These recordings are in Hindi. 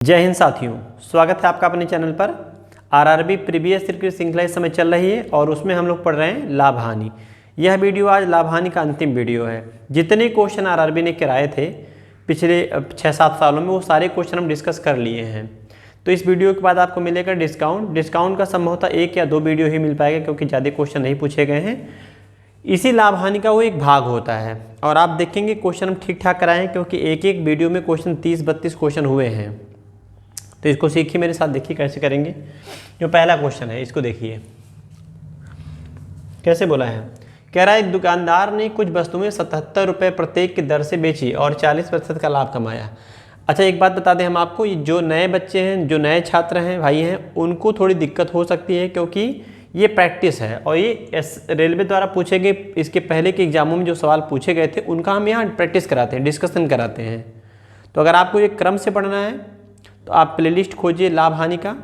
जय हिंद साथियों, स्वागत है आपका अपने चैनल पर। आरआरबी प्रीवियस ईयर की श्रृंखला इस समय चल रही है और उसमें हम लोग पढ़ रहे हैं लाभ हानि। यह वीडियो आज लाभ हानि का अंतिम वीडियो है। जितने क्वेश्चन आरआरबी ने कराए थे पिछले 6-7 सालों में, वो सारे क्वेश्चन हम डिस्कस कर लिए हैं। तो इस वीडियो के बाद आपको मिलेगा डिस्काउंट का संभवतः 1 या 2 वीडियो ही मिल पाएगा, क्योंकि ज़्यादा क्वेश्चन नहीं पूछे गए हैं। इसी लाभ हानि का वो एक भाग होता है और आप देखेंगे क्वेश्चन हम ठीक ठाक कराएं, क्योंकि एक एक वीडियो में क्वेश्चन 30-32 क्वेश्चन हुए हैं। तो इसको सीखिए मेरे साथ, देखिए कैसे करेंगे। जो पहला क्वेश्चन है इसको देखिए कैसे बोला है। कह रहा है एक दुकानदार ने कुछ वस्तुएं 77 रुपये प्रत्येक की दर से बेची और 40% का लाभ कमाया। अच्छा, एक बात बता दें हम आपको, ये जो नए बच्चे हैं, जो नए छात्र हैं, भाई हैं, उनको थोड़ी दिक्कत हो सकती है, क्योंकि ये प्रैक्टिस है और ये रेलवे द्वारा पूछे गए इसके पहले के एग्जामों में जो सवाल पूछे गए थे उनका हम यहाँ प्रैक्टिस कराते हैं, डिस्कशन कराते हैं। तो अगर आपको ये क्रम से पढ़ना है तो आप प्लेलिस्ट खोजिए लाभ हानि का।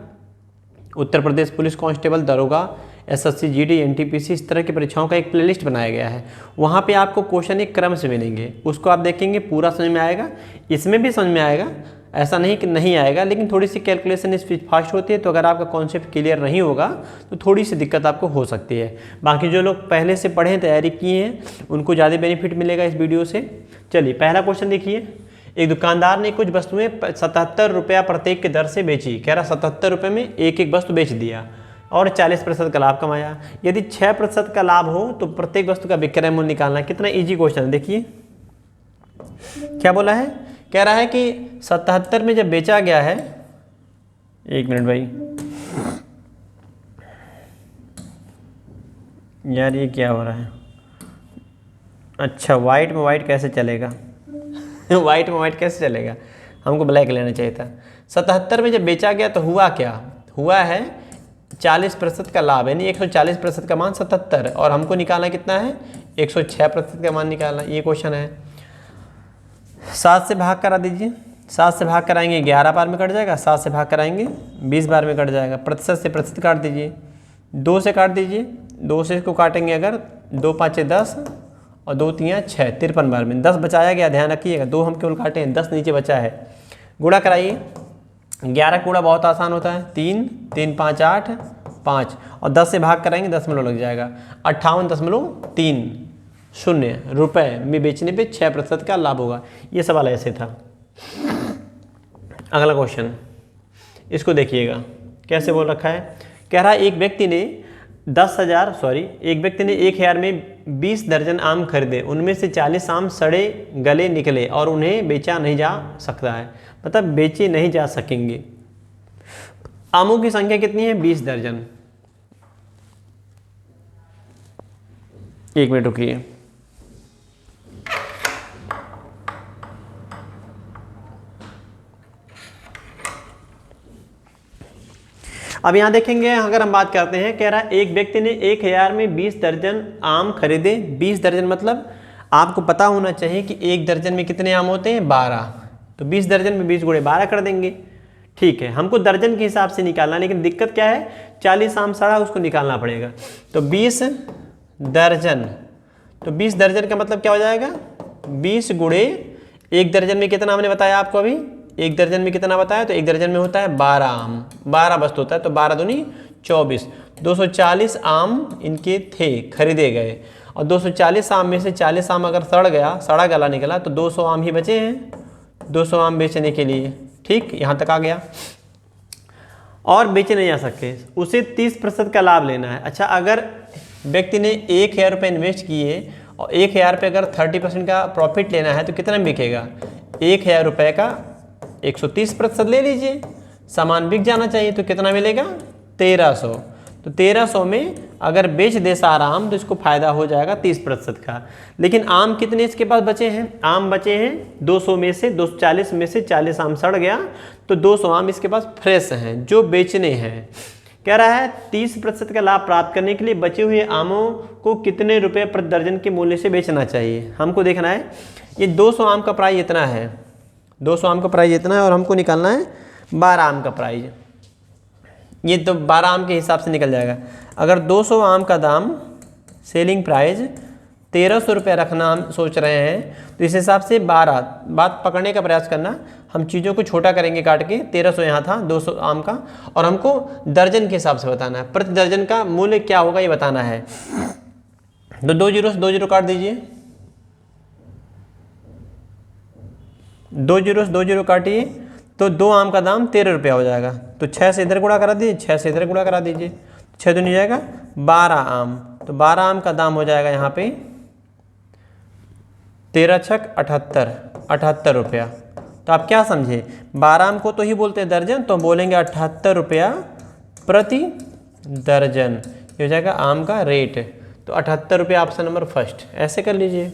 उत्तर प्रदेश पुलिस कांस्टेबल, दरोगा, एसएससी, जीडी, एनटीपीसी, इस तरह की परीक्षाओं का एक प्लेलिस्ट बनाया गया है। वहाँ पे आपको क्वेश्चन एक क्रम से मिलेंगे, उसको आप देखेंगे, पूरा समझ में आएगा। इसमें भी समझ में आएगा, ऐसा नहीं कि नहीं आएगा, लेकिन थोड़ी सी कैलकुलेशन इसमें फास्ट होती है। तो अगर आपका कॉन्सेप्ट क्लियर नहीं होगा तो थोड़ी सी दिक्कत आपको हो सकती है। बाकी जो लोग पहले से पढ़े, तैयारी किए हैं, उनको ज़्यादा बेनिफिट मिलेगा इस वीडियो से। चलिए पहला क्वेश्चन देखिए। एक दुकानदार ने कुछ वस्तुएं 77 रुपया प्रत्येक की दर से बेची। कह रहा 77 रुपये में एक एक वस्तु बेच दिया और 40% का लाभ कमाया। यदि 6% का लाभ हो तो प्रत्येक वस्तु का विक्रय मूल्य निकालना। कितना इजी क्वेश्चन है, देखिए क्या बोला है। कह रहा है कि 77 में जब बेचा गया है, एक मिनट भाई यार ये क्या हो रहा है। अच्छा, वाइट में वाइट कैसे चलेगा वाइट में वाइट कैसे चलेगा, हमको ब्लैक लेना चाहिए था। 77 में जब बेचा गया तो हुआ क्या, हुआ है 40% का लाभ, यानी 140% का मान 77, और हमको निकालना कितना है 106% का मान निकालना। ये क्वेश्चन है। 7 से भाग करा दीजिए। 7 से भाग कराएंगे 11 बार में कट जाएगा, 7 से भाग कराएंगे 20 बार में कट जाएगा। प्रतिशत से प्रतिशत काट दीजिए, 2 से काट दीजिए। 2 से इसको काटेंगे अगर, 2 5 10 और 2 3 6, 53 बार में 10 बचाया गया। ध्यान रखिएगा, 2 हम केवल काटे हैं, 10 नीचे बचा है। गुणा कराइए। 11 गुणा बहुत आसान होता है, 3 3 5 8 5, और 10 से भाग कराएंगे, दशमलव लग जाएगा। 58.30 रुपये में बेचने पे 6% का लाभ होगा। ये सवाल ऐसे था। अगला क्वेश्चन, इसको देखिएगा कैसे बोल रखा है। कह रहा है एक व्यक्ति ने 1,000 में 20 दर्जन आम खरीदे, उनमें से 40 आम सड़े गले निकले और उन्हें बेचा नहीं जा सकता है। मतलब बेचे नहीं जा सकेंगे। आमों की संख्या कितनी है, 20 दर्जन। एक मिनट रुकिए। अब यहाँ देखेंगे, अगर हम बात करते हैं, कह रहा है एक व्यक्ति ने 1000 में 20 दर्जन आम खरीदे। 20 दर्जन मतलब आपको पता होना चाहिए कि 1 दर्जन में कितने आम होते हैं, 12। तो 20 दर्जन में 20 गुणे 12 कर देंगे। ठीक है, हमको दर्जन के हिसाब से निकालना, लेकिन दिक्कत क्या है, 40 आम सड़ा, उसको निकालना पड़ेगा। तो 20 दर्जन, तो 20 दर्जन का मतलब क्या हो जाएगा, 20 गुणे 1 दर्जन में कितना हमने बताया आपको अभी, 1 दर्जन में कितना बताया, तो 1 दर्जन में होता है 12 आम, 12 वस्तु होता है, तो 12 दूनी 24। 240 आम इनके थे, खरीदे गए, और 240 आम में से 40 आम अगर सड़ गया, सड़ा गला निकला, तो 200 आम ही बचे हैं, 200 आम बेचने के लिए। ठीक, यहाँ तक आ गया। और बेचे नहीं जा सकते, उसे 30% का लाभ लेना है। अच्छा, अगर व्यक्ति ने 1000 रुपये इन्वेस्ट किए और 1000 रुपये अगर 30% का प्रॉफिट लेना है तो कितना बिकेगा, 1000 रुपये का 130% ले लीजिए, सामान बिक जाना चाहिए, तो कितना मिलेगा 1300। तो 1300 में अगर बेच दे सारा आम तो इसको फायदा हो जाएगा 30% का। लेकिन आम कितने इसके पास बचे हैं, आम बचे हैं 200 में से, 240 में से 40 आम सड़ गया, तो 200 आम इसके पास फ्रेश हैं जो बेचने हैं। कह रहा है 30% का लाभ प्राप्त करने के लिए बचे हुए आमों को कितने रुपए प्रति दर्जन के मूल्य से बेचना चाहिए। हमको देखना है, ये 200 आम का प्राइस इतना है, 200 आम का प्राइस इतना है, और हमको निकालना है 12 आम का प्राइस। ये तो 12 आम के हिसाब से निकल जाएगा। अगर 200 आम का दाम सेलिंग प्राइस 1300 रुपया रखना हम सोच रहे हैं, तो इस हिसाब से 12, बात पकड़ने का प्रयास करना, हम चीज़ों को छोटा करेंगे काट के। 1300 यहाँ था 200 आम का, और हमको दर्जन के हिसाब से बताना है, प्रति दर्जन का मूल्य क्या होगा ये बताना है। तो 2 जीरो से 2 जीरो काट दीजिए, 2 जीरो से 2 जीरो काटिए, तो 2 आम का दाम 13 रुपया हो जाएगा। तो 6 से इधर गुणा करा दीजिए, 6 से इधर गुणा करा दीजिए, 6 दूनी जाएगा 12 आम, तो 12 आम का दाम हो जाएगा यहाँ पे 13 छक 78 रुपया। तो आप क्या समझे, 12 आम को तो ही बोलते हैं दर्जन, तो बोलेंगे 78 रुपया प्रति दर्जन, ये हो जाएगा आम का रेट। तो 78 रुपया ऑप्शन नंबर फर्स्ट, ऐसे कर लीजिए।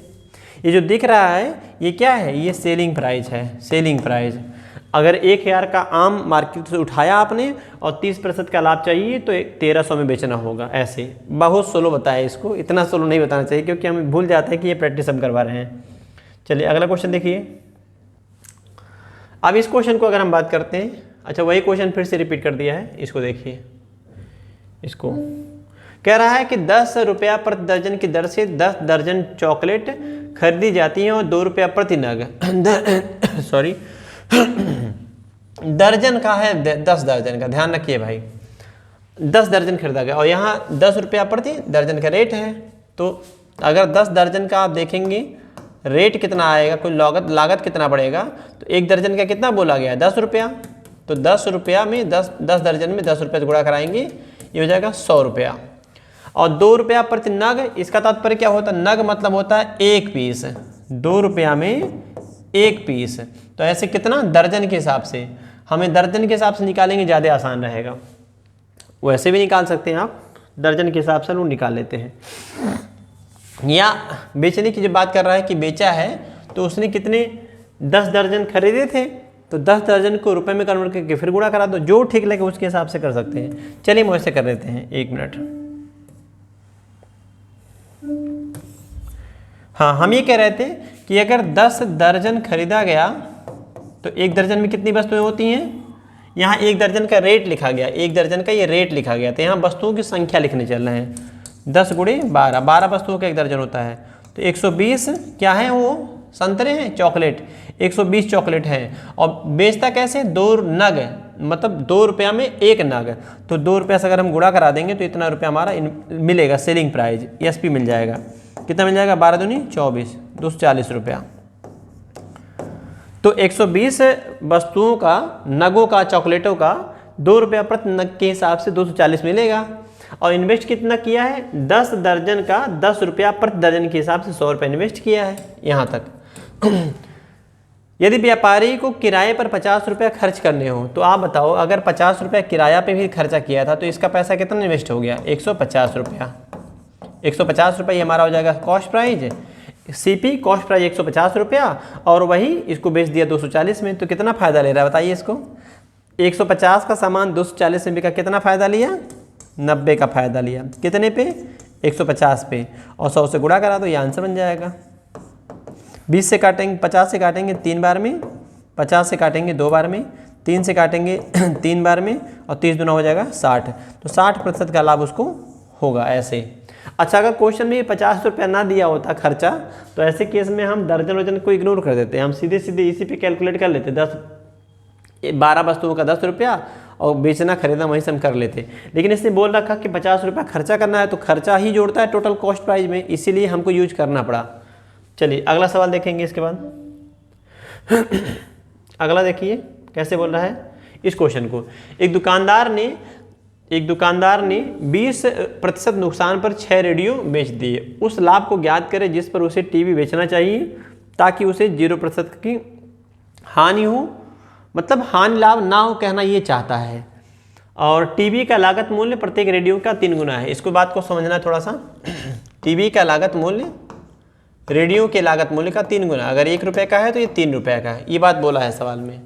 ये जो दिख रहा है ये क्या है, ये सेलिंग प्राइस है, सेलिंग प्राइस। अगर 1000 का आम मार्केट से उठाया आपने और 30% का लाभ चाहिए तो 1300 में बेचना होगा। ऐसे बहुत सोलो बताया इसको, इतना सोलो नहीं बताना चाहिए क्योंकि हम भूल जाते हैं कि ये प्रैक्टिस हम करवा रहे हैं। चलिए अगला क्वेश्चन देखिए। अब इस क्वेश्चन को अगर हम बात करते हैं, अच्छा वही क्वेश्चन फिर से रिपीट कर दिया है, इसको देखिए। इसको कह रहा है कि 10 रुपया प्रति दर्जन की दर से 10 दर्जन चॉकलेट खरीदी जाती हैं और 2 रुपया प्रति नग सॉरी दर्जन का है, 10 दर्जन का, ध्यान रखिए भाई, 10 दर्जन खरीदा गया और यहाँ 10 रुपया प्रति दर्जन का रेट है। तो अगर 10 दर्जन का आप देखेंगे रेट कितना आएगा, कोई लागत कितना पड़ेगा, तो 1 दर्जन का कितना बोला गया, 10 रुपया। तो 10 रुपया में 10 दर्जन में 10 रुपये गुणा कराएंगे, ये हो जाएगा 100 रुपया। और 2 रुपया प्रति नग, इसका तात्पर्य क्या होता है, नग मतलब होता है 1 पीस, 2 रुपया में 1 पीस। तो ऐसे कितना, दर्जन के हिसाब से, हमें दर्जन के हिसाब से निकालेंगे ज़्यादा आसान रहेगा। वैसे भी निकाल सकते हैं आप, दर्जन के हिसाब से लोग निकाल लेते हैं। या बेचने की जो बात कर रहा है कि बेचा है, तो उसने कितने 10 दर्जन खरीदे थे, तो 10 दर्जन को रुपए में कन्वर्ट करके फिर गुणा करा दो, जो ठीक लगे उसके हिसाब से कर सकते हैं। चलिए हम वैसे कर लेते हैं, 1 मिनट। हाँ, हम ये कह रहे थे कि अगर 10 दर्जन खरीदा गया तो 1 दर्जन में कितनी वस्तुएं होती हैं, यहाँ 1 दर्जन का रेट लिखा गया, 1 दर्जन का ये रेट लिखा गया, तो यहाँ वस्तुओं की संख्या लिखने चल रहे हैं। 10 गुणे 12, 12 वस्तुओं का 1 दर्जन होता है, तो 120 क्या है, वो संतरे हैं, चॉकलेट, 120 चॉकलेट हैं। और बेचता कैसे, 2 नग, मतलब 2 रुपया में 1 नग, तो 2 रुपया से अगर हम गुणा करा देंगे तो इतना रुपया हमारा मिलेगा, सेलिंग प्राइस, एसपी मिल जाएगा। कितना मिल जाएगा, 12 दूनी 24, 240 रुपया। तो 120 वस्तुओं का, नगों का, चॉकलेटों का 2 रुपया प्रति नग के हिसाब से 240 मिलेगा। और इन्वेस्ट कितना किया है, 10 दर्जन का 10 रुपया प्रति दर्जन के हिसाब से 100 रुपये इन्वेस्ट किया है यहाँ तक। यदि व्यापारी को किराए पर 50 रुपया खर्च करने हो, तो आप बताओ अगर 50 रुपया किराया पे भी खर्चा किया था तो इसका पैसा कितना इन्वेस्ट हो गया, 150 रुपया। 150 रुपये ये हमारा हो जाएगा cost price, CP cost price 150 रुपया, और वही इसको बेच दिया 240 में, तो कितना फ़ायदा ले रहा है बताइए इसको। 150 का सामान 240 में बिका, कितना फ़ायदा लिया, 90 का फ़ायदा लिया। कितने पे, 150 पे, और 100 से गुणा करा दो, ये आंसर बन जाएगा। 20 से काटेंगे, 50 से काटेंगे 3 बार में, 50 से काटेंगे 2 बार में, 3 से काटेंगे 3 बार में, और 30 दूना हो जाएगा 60। तो 60% का लाभ उसको होगा ऐसे। अच्छा, अगर क्वेश्चन में 50 रुपया ना दिया होता खर्चा, तो ऐसे केस में हम दर्जन वर्जन को इग्नोर कर देते हैं, हम सीधे सीधे इसी पे कैलकुलेट कर लेते, 12 वस्तुओं का 10 रुपया और बेचना खरीदना वहीं से हम कर लेते। लेकिन इसने बोल रखा कि 50 रुपया खर्चा करना है, तो खर्चा ही जोड़ता है टोटल कॉस्ट प्राइस में, इसीलिए हमको यूज करना पड़ा। चलिए अगला सवाल देखेंगे इसके बाद। अगला देखिए कैसे बोल रहा है इस क्वेश्चन को। एक दुकानदार ने 20% नुकसान पर 6 रेडियो बेच दिए। उस लाभ को ज्ञात करें जिस पर उसे टीवी बेचना चाहिए ताकि उसे 0% की हानि हो, मतलब हानि लाभ ना हो कहना ये चाहता है। और टीवी का लागत मूल्य प्रत्येक रेडियो का 3 गुना है। इसको बात को समझना है थोड़ा सा। टीवी का लागत मूल्य रेडियो के लागत मूल्य का 3 गुना, अगर 1 रुपये का है तो ये 3 रुपये का है, ये बात बोला है सवाल में।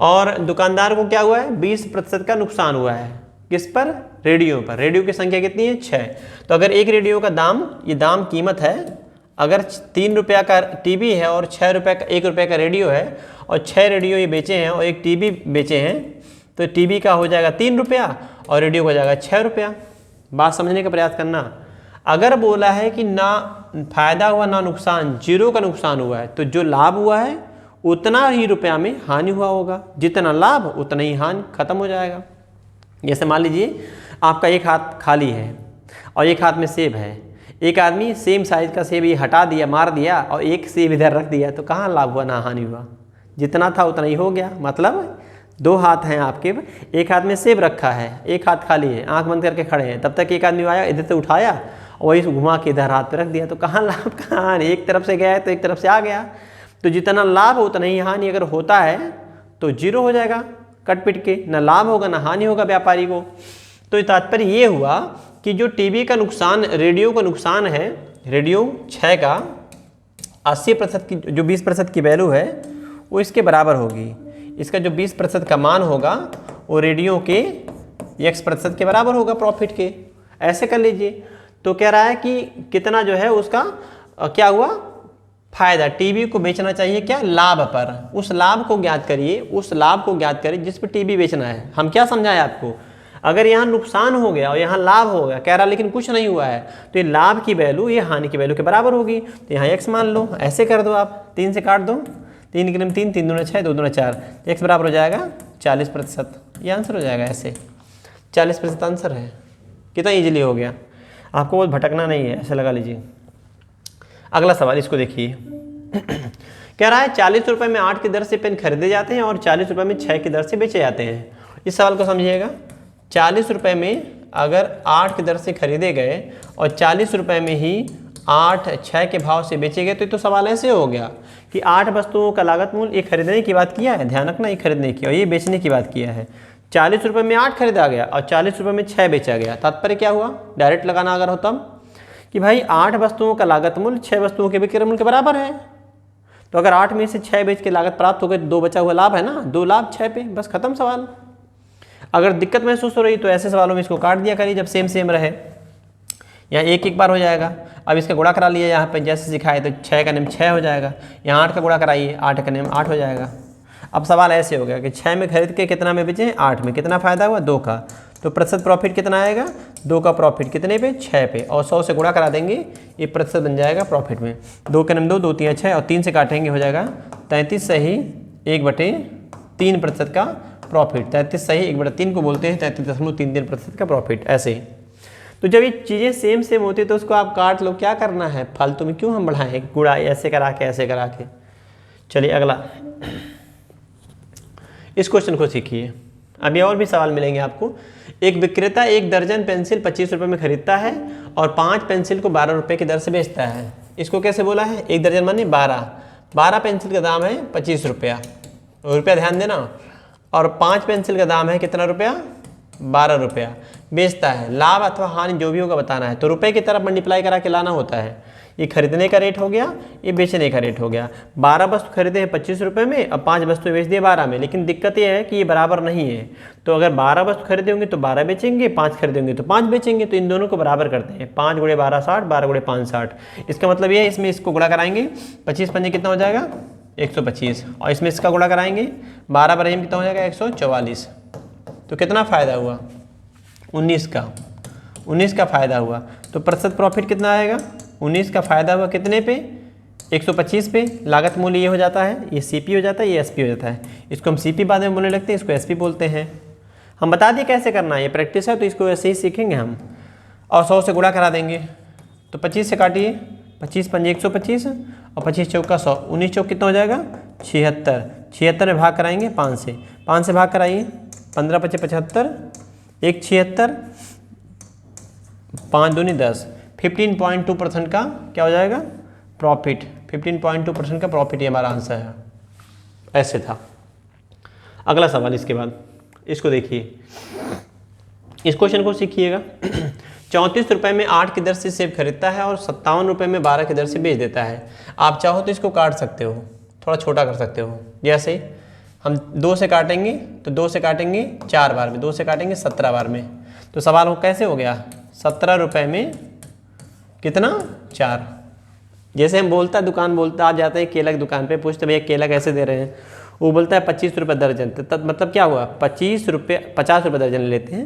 और दुकानदार को क्या हुआ है, 20% का नुकसान हुआ है, किस पर, रेडियो पर। रेडियो की संख्या कितनी है, 6। तो अगर एक रेडियो का दाम, ये दाम कीमत है, अगर 3 रुपया का टीवी है और 6 रुपये का 1 रुपये का रेडियो है, और 6 रेडियो ये बेचे हैं और एक टीवी बेचे हैं, तो टीवी का हो जाएगा 3 रुपया और रेडियो का हो जाएगा 6 रुपया। बात समझने का प्रयास करना। अगर बोला है कि ना फायदा हुआ ना नुकसान, जीरो का नुकसान हुआ है, तो जो लाभ हुआ है उतना ही रुपया में हानि हुआ होगा, जितना लाभ उतना ही हानि, खत्म हो जाएगा। जैसे मान लीजिए आपका एक हाथ खाली है और एक हाथ में सेब है, एक आदमी सेम साइज का सेब ये हटा दिया, मार दिया, और एक सेब इधर रख दिया, तो कहाँ लाभ हुआ ना हानि हुआ, जितना था उतना ही हो गया। मतलब दो हाथ हैं आपके, एक हाथ में सेब रखा है, एक हाथ खाली है, आंख बंद करके खड़े हैं, तब तक एक आदमी आया, इधर से उठाया और वही घुमा के इधर हाथ पे रख दिया, तो कहाँ लाभ कहाँ हानि, एक तरफ से गया है तो एक तरफ से आ गया। तो जितना लाभ उतना ही हानि अगर होता है तो जीरो हो जाएगा, कट पिट के, ना लाभ होगा ना हानि होगा व्यापारी को। तो तात्पर्य ये हुआ कि जो टीवी का नुकसान, रेडियो का नुकसान है, रेडियो 6 का 80% की जो 20% की वैल्यू है वो इसके बराबर होगी। इसका जो 20% का मान होगा वो रेडियो के x% के बराबर होगा प्रॉफिट के। ऐसे कर लीजिए। तो कह रहा है कि कितना जो है उसका क्या हुआ फायदा, टीवी को बेचना चाहिए क्या, लाभ पर। उस लाभ को ज्ञात करिए, उस लाभ को ज्ञात करिए जिस पर टीवी बेचना है। हम क्या समझाएं आपको, अगर यहाँ नुकसान हो गया और यहाँ लाभ हो गया, कह रहा लेकिन कुछ नहीं हुआ है, तो ये लाभ की वैल्यू ये हानि की वैल्यू के बराबर होगी, तो यहाँ x मान लो। ऐसे कर दो आप, 3 से काट दो, 3 के 3, 3 दूना 6, 2 दूना 4, x बराबर हो जाएगा 40%। ये आंसर हो जाएगा। ऐसे 40% आंसर है। कितना ईजिली हो गया, आपको बहुत भटकना नहीं है, ऐसे लगा लीजिए। अगला सवाल, इसको देखिए। कह रहा है 40 रुपये में 8 की दर से पेन खरीदे जाते हैं और 40 रुपये में 6 की दर से बेचे जाते हैं। इस सवाल को समझिएगा। 40 रुपये में अगर 8 की दर से खरीदे गए और 40 रुपये में ही 8 6 के भाव से बेचे गए, तो सवाल ऐसे हो गया कि 8 वस्तुओं का लागत मूल्य, ये खरीदने की बात किया है, ध्यान रखना, ये खरीदने की, और ये बेचने की बात किया है। 40 रुपये में 8 खरीदा गया और 40 रुपये में 6 बेचा गया। तात्पर्य क्या हुआ, डायरेक्ट लगाना अगर हो तब, कि भाई 8 वस्तुओं का लागत मूल्य 6 वस्तुओं के विक्रय मूल्य के बराबर है। तो अगर 8 में से 6 बेच के लागत प्राप्त हो गई, 2 बचा हुआ लाभ है ना, 2 लाभ 6 पे, बस खत्म सवाल। अगर दिक्कत महसूस हो रही तो ऐसे सवालों में इसको काट दिया करिए जब सेम सेम रहे, यहाँ एक बार हो जाएगा। अब इसका गुणा करा लिया यहाँ पे जैसे सिखाए, तो 6 का नियम 6 हो जाएगा। यहाँ 8 का गुणा कराइए, 8 का नियम 8 हो जाएगा। अब सवाल ऐसे हो गया कि 6 में खरीद के कितना में बेचे, 8 में, कितना फायदा हुआ, 2 का, तो प्रतिशत प्रॉफिट कितना आएगा, 2 का प्रॉफिट कितने पे, 6 पे, और 100 से गुणा करा देंगे, ये प्रतिशत बन जाएगा प्रॉफिट में। 2 के नियम 2, 2 3 6, और 3 से काटेंगे हो जाएगा 33 सही 1/3% का प्रॉफिट। 33 सही 1/3 को बोलते हैं 33.33% का प्रॉफिट। ऐसे ही तो जब ये चीज़ें सेम सेम होती है तो उसको आप काट लो, क्या करना है, फालतू में क्यों हम बढ़ाएं गुणा, ऐसे करा के ऐसे करा के। चलिए अगला, इस क्वेश्चन को सीखिए। अभी और भी सवाल मिलेंगे आपको। एक विक्रेता 1 दर्जन पेंसिल 25 रुपये में खरीदता है और 5 पेंसिल को 12 रुपये की दर से बेचता है। इसको कैसे बोला है, 1 दर्जन माने 12 पेंसिल का दाम है 25 रुपया, रुपया ध्यान देना, और 5 पेंसिल का दाम है कितना रुपया, 12 रुपया। बेचता है, लाभ अथवा हानि जो भी होगा बताना है, तो रुपए की तरफ मल्टीप्लाई करा के लाना होता है। ये खरीदने का रेट हो गया, ये बेचने का रेट हो गया। 12 वस्तु खरीदे हैं 25 रुपये में, अब 5 वस्तु बेच दिए 12 में, लेकिन दिक्कत ये है कि ये बराबर नहीं है। तो अगर 12 वस्तु खरीदे होंगे तो 12 बेचेंगे, 5 खरीदेंगे तो 5 बेचेंगे, तो इन दोनों को बराबर करते हैं। 5 × 12 60, 12 × 5 60। इसका मतलब ये है, इसमें इसको गुणा कराएंगे, 25 पंजे कितना हो जाएगा 125, और इसमें इसका गुणा कराएंगे 12 पर कितना हो जाएगा 144। तो कितना फ़ायदा हुआ, 19 का फ़ायदा हुआ। तो प्रतिशत प्रॉफिट कितना आएगा, 19 का फ़ायदा हुआ कितने पे, 125 पे। लागत मूल्य ये हो जाता है, ये CP हो जाता है, ये SP हो जाता है। इसको हम CP बाद में बोलने लगते हैं, इसको SP बोलते हैं। हम बता दिए कैसे करना है, ये प्रैक्टिस है तो इसको ऐसे ही सीखेंगे हम। और 100 से गुणा करा देंगे, तो 25 से काटिए, 25 पंजे 125 और 25 चौका 100, 19 चौक कितना हो जाएगा 76। 76 में भाग कराएंगे 5 से, 5 से भाग कराइए, 15 × 5 = 75, 1 76, 5 दूनी 10, 15.2% का क्या हो जाएगा प्रॉफिट। 15.2% का प्रॉफिट, ये हमारा आंसर है। ऐसे था। अगला सवाल इसके बाद, इसको देखिए, इस क्वेश्चन को सीखिएगा। 34 रुपये में 8 की दर से सेब खरीदता है और 57 रुपये में 12 की दर से बेच देता है। आप चाहो तो इसको काट सकते हो, थोड़ा छोटा कर सकते हो। जैसे हम 2 से काटेंगे तो 2 से काटेंगे 4 बार में, 2 से काटेंगे 17 बार में। तो सवाल हो कैसे हो गया, 17 रुपये में कितना 4। जैसे हम बोलता है, दुकान बोलता, आप जाते हैं केला की दुकान पे, पूछते भैया केला कैसे दे रहे हैं, वो बोलता है 25 रुपये दर्जन। तब मतलब क्या हुआ, 50 रुपये दर्जन लेते हैं।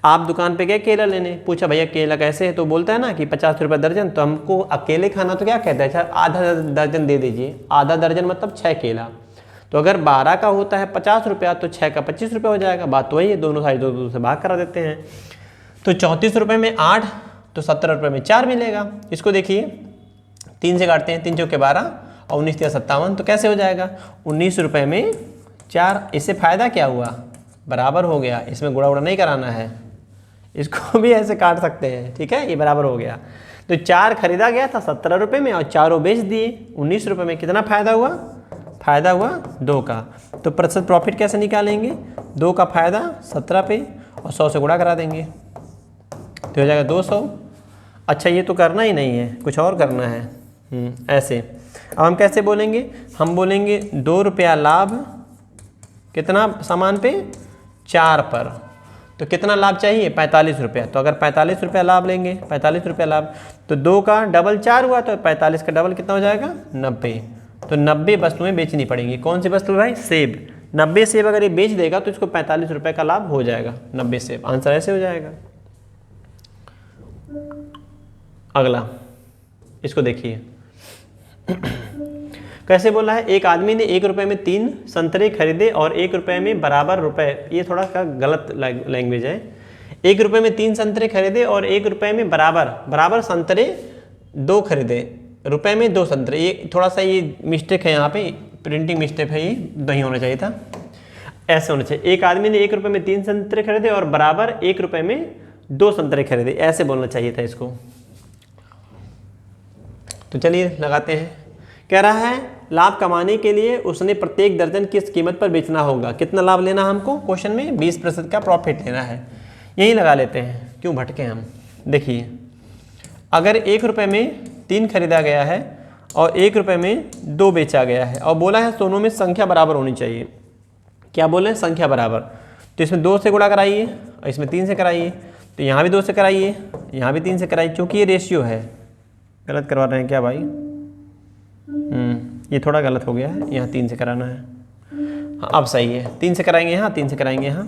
आप दुकान पे गए केला लेने, पूछा भैया केला कैसे है, तो बोलता है ना कि 50 रुपये दर्जन। तो हमको अकेले खाना तो क्या कहता है, अच्छा आधा दर्जन दे दीजिए। आधा दर्जन मतलब 6 केला। तो अगर 12 का होता है 50 रुपया तो 6 का 25 रुपये हो जाएगा। बात तो वही है, दोनों साइड दो से भाग करा देते हैं। तो 34 रुपये में 8 तो 17 रुपये में 4 मिलेगा। इसको देखिए 3 से काटते हैं, 3 चौके 12 और 19 या 57, तो कैसे हो जाएगा 19 रुपये में 4। इससे फ़ायदा क्या हुआ, बराबर हो गया। इसमें गुणा उड़ा नहीं कराना है, इसको भी ऐसे काट सकते हैं, ठीक है, ये बराबर हो गया। तो 4 खरीदा गया था 17 रुपये में और चारों बेच दिए 19 रुपये में। कितना फ़ायदा हुआ, फ़ायदा हुआ 2 का। तो प्रतिशत प्रॉफिट कैसे निकालेंगे, 2 का फ़ायदा 17 पे और 100 से गुणा करा देंगे तो हो जाएगा 200। अच्छा ये तो करना ही नहीं है, कुछ और करना है। ऐसे अब हम कैसे बोलेंगे, हम बोलेंगे 2 रुपया लाभ कितना सामान पे 4 पर, तो कितना लाभ चाहिए 45 रुपया। तो अगर 45 रुपया लाभ लेंगे, 45 रुपया लाभ, तो 2 का डबल 4 हुआ, तो 45 का डबल कितना हो जाएगा 90। तो 90 वस्तुएं बेचनी पड़ेंगी। कौन सी वस्तु भाई, सेब। 90 सेब अगर ये बेच देगा तो इसको 45 रुपये का लाभ हो जाएगा, 90 सेब। आंसर ऐसे हो जाएगा। अगला इसको देखिए कैसे बोला है, एक आदमी ने 1 रुपये में 3 संतरे खरीदे और 1 रुपये में बराबर रुपए। ये थोड़ा सा गलत लैंग्वेज है। 1 रुपये में 3 संतरे खरीदे और 1 रुपये में बराबर संतरे 2 खरीदे, रुपए में 2 संतरे। ये थोड़ा सा ये मिस्टेक है, यहाँ पे प्रिंटिंग मिस्टेक है, ये नहीं होना चाहिए था, ऐसे होना चाहिए। एक आदमी ने 1 रुपये में 3 संतरे खरीदे और बराबर 1 रुपये में 2 संतरे खरीदे, ऐसे बोलना चाहिए था इसको। तो चलिए लगाते हैं। कह रहा है लाभ कमाने के लिए उसने प्रत्येक दर्जन किस कीमत पर बेचना होगा। कितना लाभ लेना हमको, क्वेश्चन में 20% का प्रॉफिट लेना है। यही लगा लेते हैं, क्यों भटके हम। देखिए अगर 1 रुपये में 3 खरीदा गया है और 1 रुपये में 2 बेचा गया है और बोला है दोनों में संख्या बराबर होनी चाहिए। क्या बोले, संख्या बराबर। तो इसमें 2 से गुणा कराइए और इसमें 3 से कराइए। तो यहाँ भी 2 से कराइए, यहाँ भी 3 से कराइए, क्योंकि ये रेशियो है। गलत करवा रहे हैं क्या भाई, ये थोड़ा गलत हो गया है, यहाँ 3 से कराना है। हाँ अब सही है, 3 से कराएंगे यहाँ, 3 से कराएंगे यहाँ।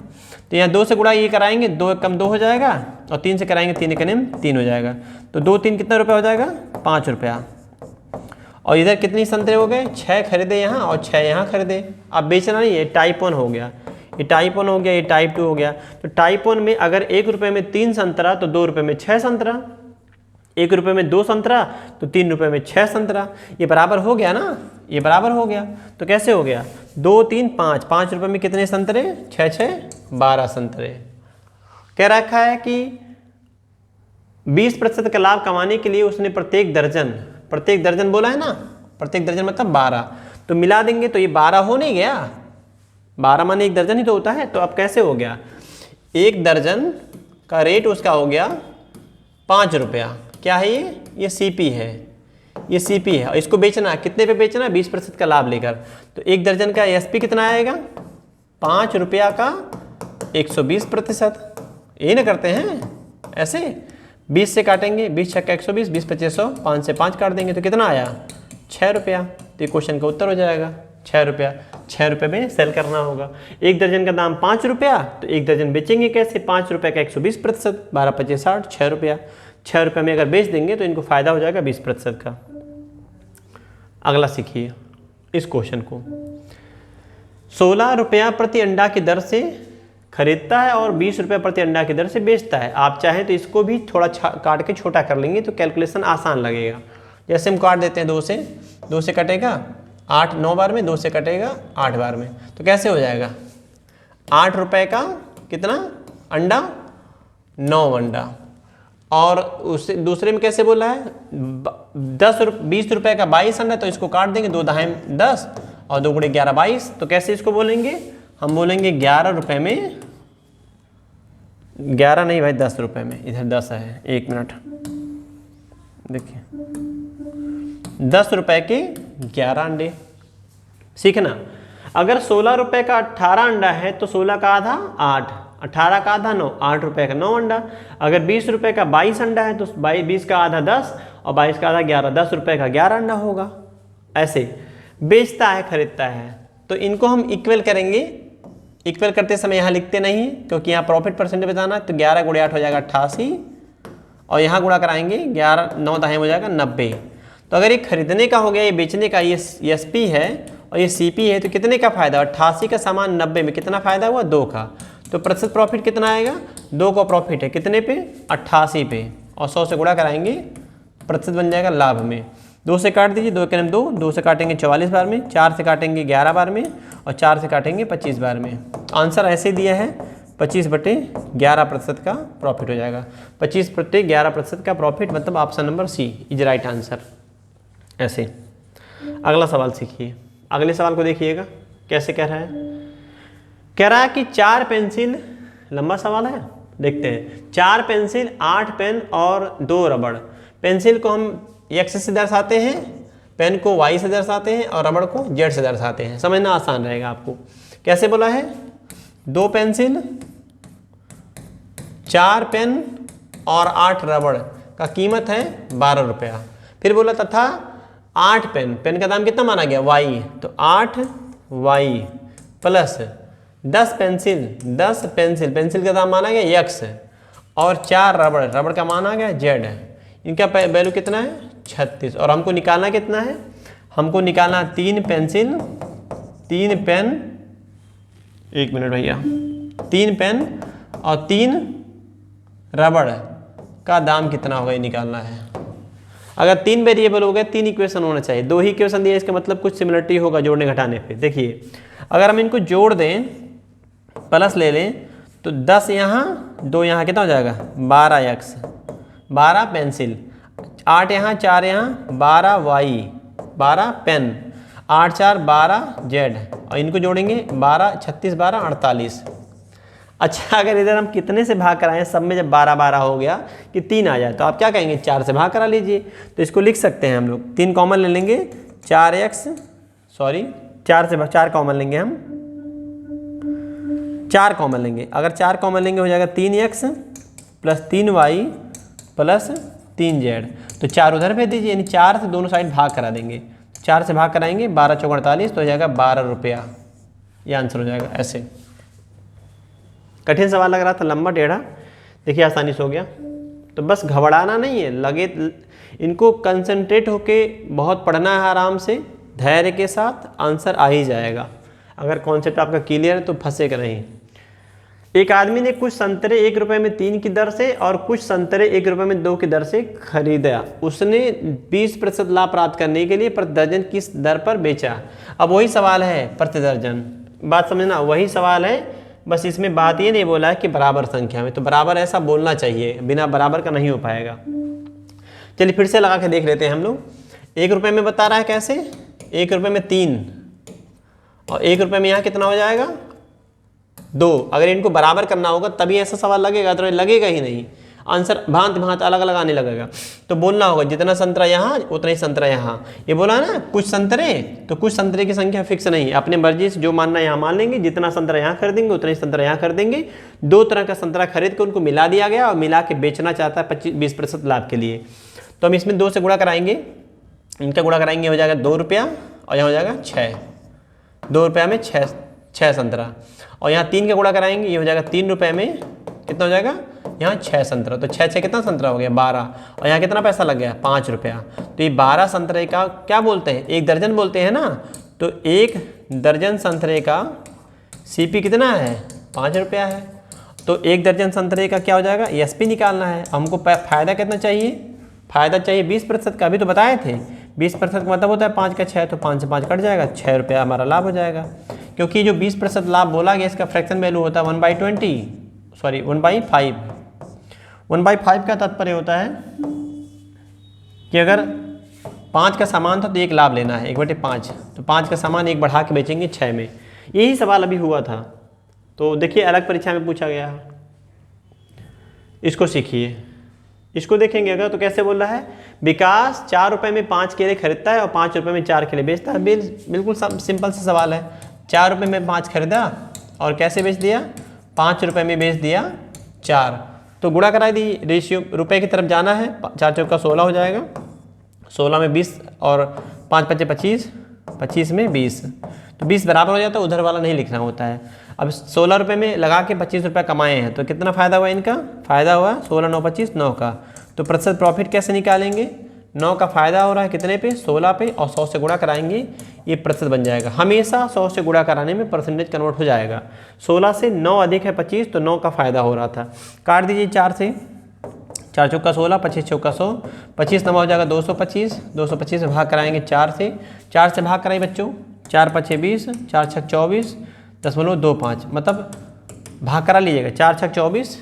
तो यहाँ 2 से गुणा ये कराएंगे, 2 कम 2 हो जाएगा और 3 से कराएंगे 3 कम 3 हो जाएगा। तो 2 3 कितना रुपया हो जाएगा 5 रुपया। और इधर कितनी संतरे हो गए, 6 खरीदे यहाँ और 6 यहाँ खरीदे। अब बेचना नहीं है, टाइप 1 हो गया, ये टाइप 1 हो गया, ये टाइप 2 हो गया। तो टाइप 1 में अगर 1 रुपये में 3 संतरा तो 2 रुपये में 6 संतरा, 1 रुपये में 2 संतरा तो 3 रुपये में 6 संतरा। ये बराबर हो गया ना, ये बराबर हो गया। तो कैसे हो गया 2 3 5, 5 रुपये में कितने संतरे, 6 6 12 संतरे। कह रखा है कि 20% का लाभ कमाने के लिए उसने प्रत्येक दर्जन बोला है ना, प्रत्येक दर्जन मतलब 12, तो मिला देंगे तो ये 12 हो नहीं गया, 12 माने 1 दर्जन ही तो होता है। तो अब कैसे हो गया, 1 दर्जन का रेट उसका हो गया 5 रुपया। क्या है ये सीपी है, ये सीपी है। और इसको बेचना कितने पे बेचना, 20% का लाभ लेकर। तो 1 दर्जन का एसपी कितना आएगा 5 रुपया का 120%। यही ना करते हैं ऐसे, 20 से काटेंगे, 20 छक्का 120, 20 25 100, 5 से 5 काट देंगे तो कितना आया 6 रुपया। तो ये क्वेश्चन का उत्तर हो जाएगा 6 रुपया। 6 रुपये में सेल करना होगा। 1 दर्जन का दाम 5 रुपया, तो 1 दर्जन बेचेंगे कैसे, 5 रुपये का 120%, 12 25 60, 6 रुपया। 6 रुपये में अगर बेच देंगे तो इनको फायदा हो जाएगा 20% का। अगला सीखिए इस क्वेश्चन को। 16 रुपया प्रति अंडा की दर से खरीदता है और 20 रुपये प्रति अंडा की दर से बेचता है। आप चाहें तो इसको भी थोड़ा काट के छोटा कर लेंगे तो कैलकुलेशन आसान लगेगा। जैसे हम काट देते हैं 2 से कटेगा 8 9 बार में, 2 से कटेगा 8 बार में, तो कैसे हो जाएगा 8 रुपये का कितना अंडा, 9 अंडा। और उससे दूसरे में कैसे बोला है 20 रुपये का 22 अंडा, तो इसको काट देंगे, 2 दाहें 10 और 2 गुणे 11 22। तो कैसे इसको बोलेंगे, हम बोलेंगे 11 रुपये में, 11 नहीं भाई 10 रुपये में, इधर 10 है, 1 मिनट देखिए, 10 रुपये के 11 अंडे। सीखना, अगर 16 रुपये का 18 अंडा है तो 16 का आधा 8, 18 का आधा 9, 8 रुपये का 9 अंडा। अगर 20 रुपये का 22 अंडा है तो 20 का आधा 10 और 22 का आधा 11, 10 रुपये का 11 अंडा होगा। ऐसे बेचता है खरीदता है, तो इनको हम इक्वल करेंगे इक्वल करते समय यहाँ लिखते नहीं है क्योंकि यहाँ प्रॉफिट परसेंटेज बताना है, तो 11 गुणे 8 हो जाएगा 88 और यहाँ गुणा कराएंगे 11 9 दाएं हो जाएगा 90। तो अगर ये खरीदने का हो गया, ये बेचने का, ये एसपी है और ये सीपी है, तो कितने का फायदा? 88 का सामान 90 में कितना फायदा हुआ? 2 का। तो प्रतिशत प्रॉफिट कितना आएगा? 2 का प्रॉफिट है कितने पे? 88 पे, और 100 से गुणा कराएंगे, प्रतिशत बन जाएगा लाभ में। 2 से काट दीजिए, 2 के 2, 2 से काटेंगे 44 बार में, 4 से काटेंगे 11 बार में और 4 से काटेंगे 25 बार में। आंसर ऐसे दिया है 25/11% का प्रॉफिट हो जाएगा। 25/11% का प्रॉफिट मतलब option number C is right answer. ऐसे अगला सवाल सीखिए। अगले सवाल को देखिएगा कैसे कह रहा है। कह रहा है कि 4 पेंसिल, लंबा सवाल है, देखते हैं। 4 पेंसिल, 8 पेन और 2 रबड़। पेंसिल को हम एक्स से दर्शाते हैं, पेन को वाई से दर्शाते हैं और रबड़ को जेड से दर्शाते हैं। समझना आसान रहेगा आपको। कैसे बोला है? 2 पेंसिल, 4 पेन और 8 रबड़ का कीमत है 12 रुपया। फिर बोला तथा 8 पेन, पेन का दाम कितना माना गया? वाई, तो 8 Y plus 10 pencil, 10 pencil, pencil का दाम माना गया एक्स और 4 रबड़, रबड़ का माना गया जेड। इनका वैल्यू कितना है? 36। और हमको निकालना कितना है? हमको निकालना 3 पेंसिल, 3 पेन, 1 मिनट भैया, 3 पेन और 3 रबड़ का दाम कितना होगा ये निकालना है। अगर 3 वेरिएबल हो गए, 3 इक्वेशन होना चाहिए। 2 ही इक्वेशन दिए, इसका मतलब कुछ सिमिलरिटी होगा जोड़ने घटाने पे। देखिए अगर हम इनको जोड़ दें, प्लस ले लें, तो 10 यहाँ 2 यहाँ कितना हो जाएगा? 12x, 12 पेंसिल, 8 यहाँ 4 यहाँ 12 वाई, 12 पेन, 8 4 12 जेड, और इनको जोड़ेंगे 12 36 12 48। अच्छा अगर इधर हम कितने से भाग कराएं, सब में जब 12 12 हो गया कि 3 आ जाए, तो आप क्या कहेंगे? 4 से भाग करा लीजिए। तो इसको लिख सकते हैं हम लोग, 3 कॉमन ले लेंगे, 4x, सॉरी 4 से 4 कॉमन लेंगे, हम 4 कॉमन लेंगे। अगर 4 कॉमन लेंगे हो जाएगा 3x plus 3y plus 3z। तो 4 उधर भेज दीजिए, यानी 4 से दोनों साइड भाग करा देंगे। 4 से भाग कराएंगे, 12 चौक 48, तो हो जाएगा 12 रुपया। ये आंसर हो जाएगा। ऐसे कठिन सवाल लग रहा था, लंबा टेढ़ा, देखिए आसानी से हो गया। तो बस घबराना नहीं है, लगे इनको कंसंट्रेट होके बहुत पढ़ना है, आराम से धैर्य के साथ, आंसर आ ही जाएगा। अगर कॉन्सेप्ट आपका क्लियर है तो फंसेगा नहीं। एक आदमी ने कुछ संतरे 1 रुपये में 3 की दर से और कुछ संतरे 1 रुपये में 2 की दर से खरीदा। उसने 20% लाभ प्राप्त करने के लिए प्रति दर्जन किस दर पर बेचा? अब वही सवाल है, प्रति दर्जन। बात समझना, वही सवाल है, बस इसमें बात ये नहीं बोला है कि बराबर संख्या में। तो बराबर ऐसा बोलना चाहिए, बिना बराबर का नहीं हो पाएगा। चलिए फिर से लगा के देख लेते हैं हम लोग। 1 रुपये में बता रहा है कैसे? 1 रुपये में 3 और 1 रुपये में यहाँ कितना हो जाएगा? 2। अगर इनको बराबर करना होगा तभी ऐसा सवाल लगेगा, तो लगेगा ही नहीं। आंसर भांत भांत अलग अलग आने लगेगा। तो बोलना होगा जितना संतरा यहाँ उतना ही संतरा यहाँ। ये बोला ना कुछ संतरे, तो कुछ संतरे की संख्या फिक्स नहीं, अपने मर्जी से जो मानना है यहाँ मान लेंगे। जितना संतरा यहाँ खरीदेंगे उतना ही संतरा यहाँ खरीदेंगे। 2 तरह का संतरा खरीद के उनको मिला दिया गया और मिला के बेचना चाहता है 25-20% लाभ के लिए। तो हम इसमें 2 से गुणा कराएंगे, इनका गुणा कराएंगे हो जाएगा 2 रुपया और यहाँ हो जाएगा 6। 2 रुपया में 6 संतरा, और यहाँ 3 का गुणा कराएंगे, ये हो जाएगा 3 रुपये में कितना हो जाएगा? यहाँ 6 संतरा। तो 6 6 कितना संतरा हो गया? 12, और यहाँ कितना पैसा लग गया? 5 रुपया। तो ये 12 संतरे का क्या बोलते हैं? 1 दर्जन बोलते हैं ना। तो 1 दर्जन संतरे का सीपी कितना है? 5 रुपया है। तो 1 दर्जन संतरे का क्या हो जाएगा? एसपी निकालना है। हमको फायदा कितना चाहिए? फायदा चाहिए 20% का। अभी तो बताए थे 20% का मतलब होता है 5 का 6, तो 5 से 5 कट जाएगा, 6 रुपया हमारा लाभ हो जाएगा। क्योंकि जो 20% लाभ बोला गया इसका फ्रैक्शन वैल्यू होता है 1/20, सॉरी 1/5। 1/5 का तात्पर्य होता है कि अगर 5 का सामान था तो 1 लाभ लेना है, 1/5। तो 5 का सामान 1 बढ़ा के बेचेंगे 6 में। यही सवाल अभी हुआ था, तो देखिए अलग परीक्षा में पूछा गया। इसको सीखिए, इसको देखेंगे अगर तो कैसे बोल रहा है? विकास 4 रुपये में 5 केले खरीदता है और 5 रुपये में 4 केले बेचता है। बिल्कुल सिंपल सा सवाल है। 4 रुपये में 5 खरीदा और कैसे बेच दिया? 5 रुपये में बेच दिया 4। तो गुणा करा दी, रेशियो रुपए की तरफ जाना है। 4 चौका 16 हो जाएगा, 16 में 20 और 5 5 25, 25 में 20। तो 20 बराबर हो जाता है, उधर वाला नहीं लिखना होता है। अब 16 रुपये में लगा के 25 रुपये कमाए हैं, तो कितना फ़ायदा हुआ इनका? फ़ायदा हुआ 16 9 25 9 का। तो प्रतिशत प्रॉफिट कैसे निकालेंगे? 9 का फ़ायदा हो रहा है कितने पे? 16 पे, और 100 से गुणा कराएंगे, ये प्रतिशत बन जाएगा। हमेशा 100 से गुणा कराने में परसेंटेज कन्वर्ट हो जाएगा। 16 से 9 अधिक है 25, तो 9 का फ़ायदा हो रहा था। काट दीजिए 4 से, 4 चौका 16, 25 चौका 100, 25 नंबर हो जाएगा 225, 225 से भाग कराएंगे 4 से, 4 से भाग कराइए बच्चों, 4 5 20, 4 6 24, 0.25, मतलब भाग करा लीजिएगा, 4 6 24,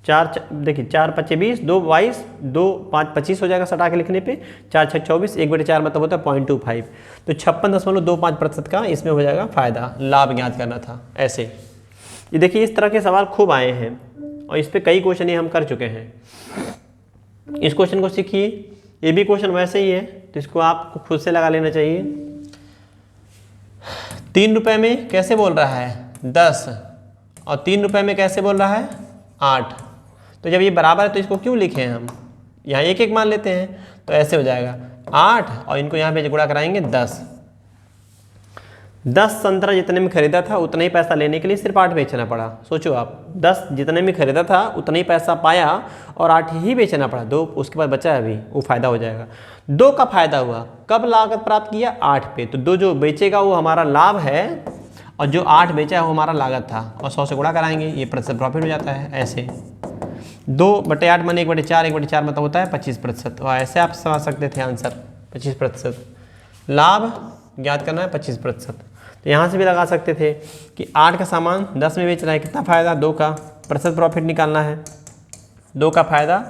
4 देखिए 4 5 20, 2 22, 2 5 25 हो जाएगा सटा के लिखने पे, 4 6 24, 1/4 मतलब होता है 0.25। तो 56.25% का इसमें हो जाएगा फ़ायदा। लाभ ज्ञात करना था ऐसे। ये देखिए इस तरह के सवाल खूब आए हैं और इस पर कई क्वेश्चन ये हम कर चुके हैं। इस क्वेश्चन को सीखिए, ये भी क्वेश्चन वैसे ही है, तो इसको आपको खुद से लगा लेना चाहिए। 3 रुपये में कैसे बोल रहा है? 10, और 3 रुपये में कैसे बोल रहा है? 8। तो जब ये बराबर है तो इसको क्यों लिखे हैं हम? यहाँ एक एक मान लेते हैं, तो ऐसे हो जाएगा 8, और इनको यहाँ पे गुणा कराएंगे 10। 10 संतरा जितने में खरीदा था उतना ही पैसा लेने के लिए सिर्फ 8 बेचना पड़ा। सोचो आप, 10 जितने में खरीदा था उतना ही पैसा पाया और 8 ही बेचना पड़ा। 2 उसके बाद बचा है अभी, वो फायदा हो जाएगा। 2 का फायदा हुआ, कब लागत प्राप्त किया? 8 पे। तो 2 जो बेचेगा वो हमारा लाभ है, और जो 8 बेचा है वो हमारा लागत था, और 100 से गुणा कराएंगे, ये प्रतिशत प्रॉफिट हो जाता है। ऐसे 2/8 माने 1/4, 1/4 मतलब होता है 25%। और ऐसे आप समझ सकते थे आंसर 25%। लाभ ज्ञात करना है 25%। तो यहाँ से भी लगा सकते थे कि 8 का सामान 10 में बेच रहा है, कितना फ़ायदा? 2 का। प्रतिशत प्रॉफिट निकालना है, 2 का फ़ायदा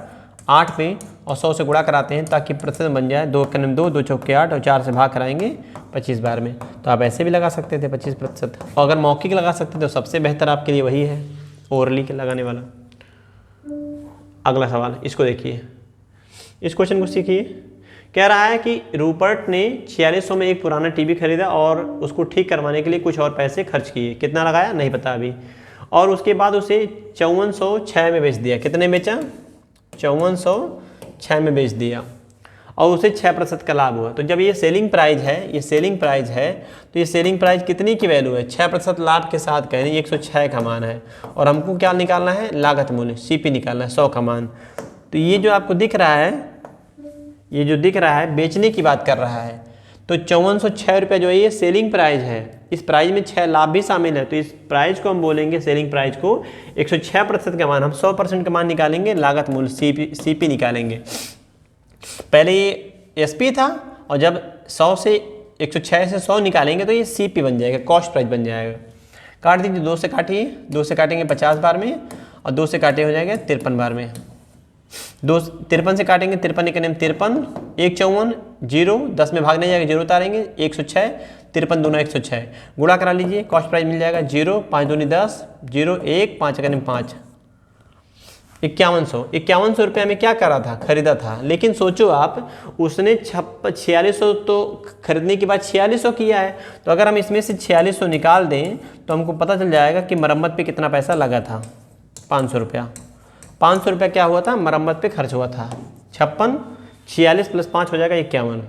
8 पे, और 100 से गुणा कराते हैं ताकि प्रतिशत बन जाए। 2 के 2, 2 चौके 8, और 4 से भाग कराएंगे 25 बार में। तो आप ऐसे भी लगा सकते थे 25%, और अगर मौखिक लगा सकते थे तो सबसे बेहतर आपके लिए वही है, ओरली के लगाने वाला। अगला सवाल, इसको देखिए, इस क्वेश्चन को सीखिए। कह रहा है कि रूपर्ट ने 4600 में एक पुराना टीवी खरीदा और उसको ठीक करवाने के लिए कुछ और पैसे खर्च किए। कितना लगाया? नहीं पता अभी। और उसके बाद उसे 5406 में बेच दिया। कितने बेचा? 5406 में बेच दिया, और उसे 6% का लाभ हुआ। तो जब ये सेलिंग प्राइस है, ये सेलिंग प्राइस है, तो ये सेलिंग प्राइस कितनी की वैल्यू है? 6% लाभ के साथ कह रहे हैं 106 का मान है, और हमको क्या निकालना है? लागत मूल्य, CP निकालना है, 100 का मान। तो ये जो आपको दिख रहा है, ये जो दिख रहा है बेचने की बात कर रहा है। तो 5406 रुपये जो है ये सेलिंग प्राइस है। इस प्राइस में 6 लाभ भी शामिल है, तो इस प्राइस को हम बोलेंगे, सेलिंग प्राइस को 106% का मान। हम 100% का मान निकालेंगे, लागत मूल्य CP निकालेंगे। पहले ये SP था, और जब 100 से 106 से 100 निकालेंगे तो ये CP बन जाएगा, कॉस्ट प्राइस बन जाएगा। काट दीजिए, 2 से काटिए, 2 से काटेंगे 50 बार में, और 2 से काटे हो जाएगा 53 बार में। 53 से काटेंगे, 53 एक नेम 53, 1 54, 0, 10 में भाग नहीं जाएगा, 0 उतारेंगे, 106, 53 दूना 106, गुणा करा लीजिए, कॉस्ट प्राइस मिल जाएगा 0, 5 दूनी 10, 0 1, 5 एक नेम 5, 5100 रुपये में क्या करा था? खरीदा था। लेकिन सोचो आप, उसने 4600 तो खरीदने के बाद 4600 किया है, तो अगर हम इसमें से 4600 निकाल दें तो हमको पता चल जाएगा कि मरम्मत पे कितना पैसा लगा था। 500 रुपया। 500 रुपया क्या हुआ था? मरम्मत पे खर्च हुआ था। 56, 46 प्लस 5 हो जाएगा 51।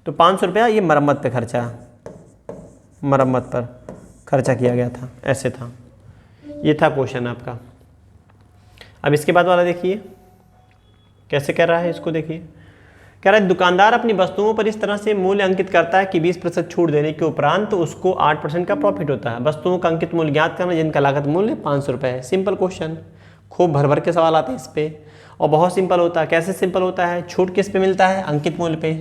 तो 500 रुपया ये मरम्मत पे खर्चा, मरम्मत पर खर्चा किया गया था। ऐसे था, ये था क्वेश्चन आपका। अब इसके बाद वाला देखिए कैसे कर रहा है, इसको देखिए। कह रहा है दुकानदार अपनी वस्तुओं पर इस तरह से मूल्य अंकित करता है कि 20% छूट देने के उपरांत तो उसको 8% का प्रॉफिट होता है। वस्तुओं का अंकित मूल्य ज्ञात करना जिनका लागत मूल्य 500 रुपये है। सिंपल क्वेश्चन, खूब भर भर के सवाल आते हैं इस पे, और बहुत सिंपल होता है। कैसे सिंपल होता है? छूट किस पे मिलता है? अंकित मूल्य पे।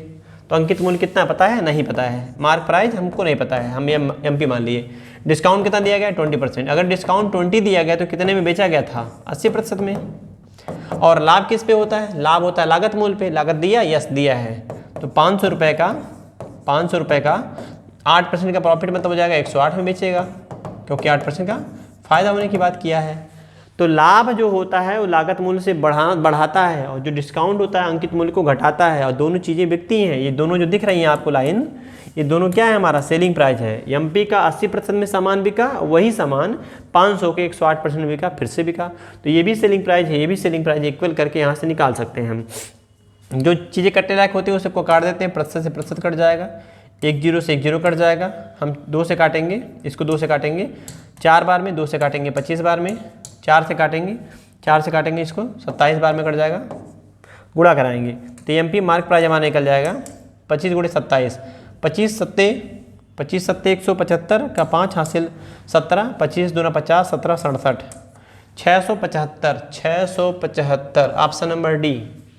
तो अंकित मूल्य कितना पता है? नहीं पता है। मार्क प्राइस हमको नहीं पता है, हम MP मान लिए। डिस्काउंट कितना दिया गया? 20%। अगर डिस्काउंट 20 दिया गया तो कितने में बेचा गया था? 80% में। और लाभ किस पे होता है? लाभ होता है लागत मूल्य पे। लागत दिया? यस दिया है। तो 500 रुपये का 8% का प्रॉफिट मतलब हो जाएगा 108 में बेचेगा, क्योंकि 8% का फायदा होने की बात किया है। तो लाभ जो होता है वो लागत मूल्य से बढ़ाता है, और जो डिस्काउंट होता है अंकित मूल्य को घटाता है, और दोनों चीज़ें बिकती हैं। ये दोनों जो दिख रही हैं आपको लाइन, ये दोनों क्या है? हमारा सेलिंग प्राइस है। MP का 80% में सामान बिका, वही सामान 500 के 108% बिका, फिर से बिका। तो ये भी सेलिंग प्राइस है, ये भी सेलिंग प्राइस, इक्वल करके यहाँ से निकाल सकते हैं हम। जो चीज़ें कटने लायक होती है उसको काट देते हैं, प्रतिशत से प्रतिशत कट जाएगा, 1 0 से 1 0 कट जाएगा। हम 2 से काटेंगे, इसको 2 से काटेंगे, 4 बार में, 2 से काटेंगे 25 बार में, 4 से काटेंगे इसको 27 बार में कट जाएगा, गुणा कराएंगे तो एमपी मार्क प्राइज हमारा निकल जाएगा 25 गुणे 27, 25 सत्ते 175 का 5 हासिल 17, 25 दूना 50, 17 67, 675 ऑप्शन नंबर डी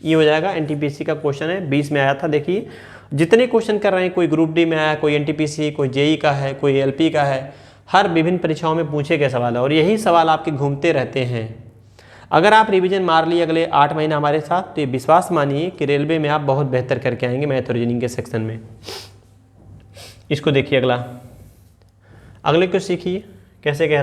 ये हो जाएगा। एनटीपीसी का क्वेश्चन है, 20 में आया था। देखिए जितने क्वेश्चन कर रहे हैं, कोई ग्रुप डी में आया, कोई एनटीपीसी, कोई जेई का है, कोई एलपी का है, हर विभिन्न परीक्षाओं में पूछे गए सवाल है और यही सवाल आपके घूमते रहते हैं। अगर आप रिवीजन मार लिए अगले 8 महीने हमारे साथ, तो ये विश्वास मानिए कि रेलवे में आप बहुत बेहतर करके आएंगे मैथ और रीजनिंग के सेक्शन में। इसको देखिए अगले को सीखिए कैसे कह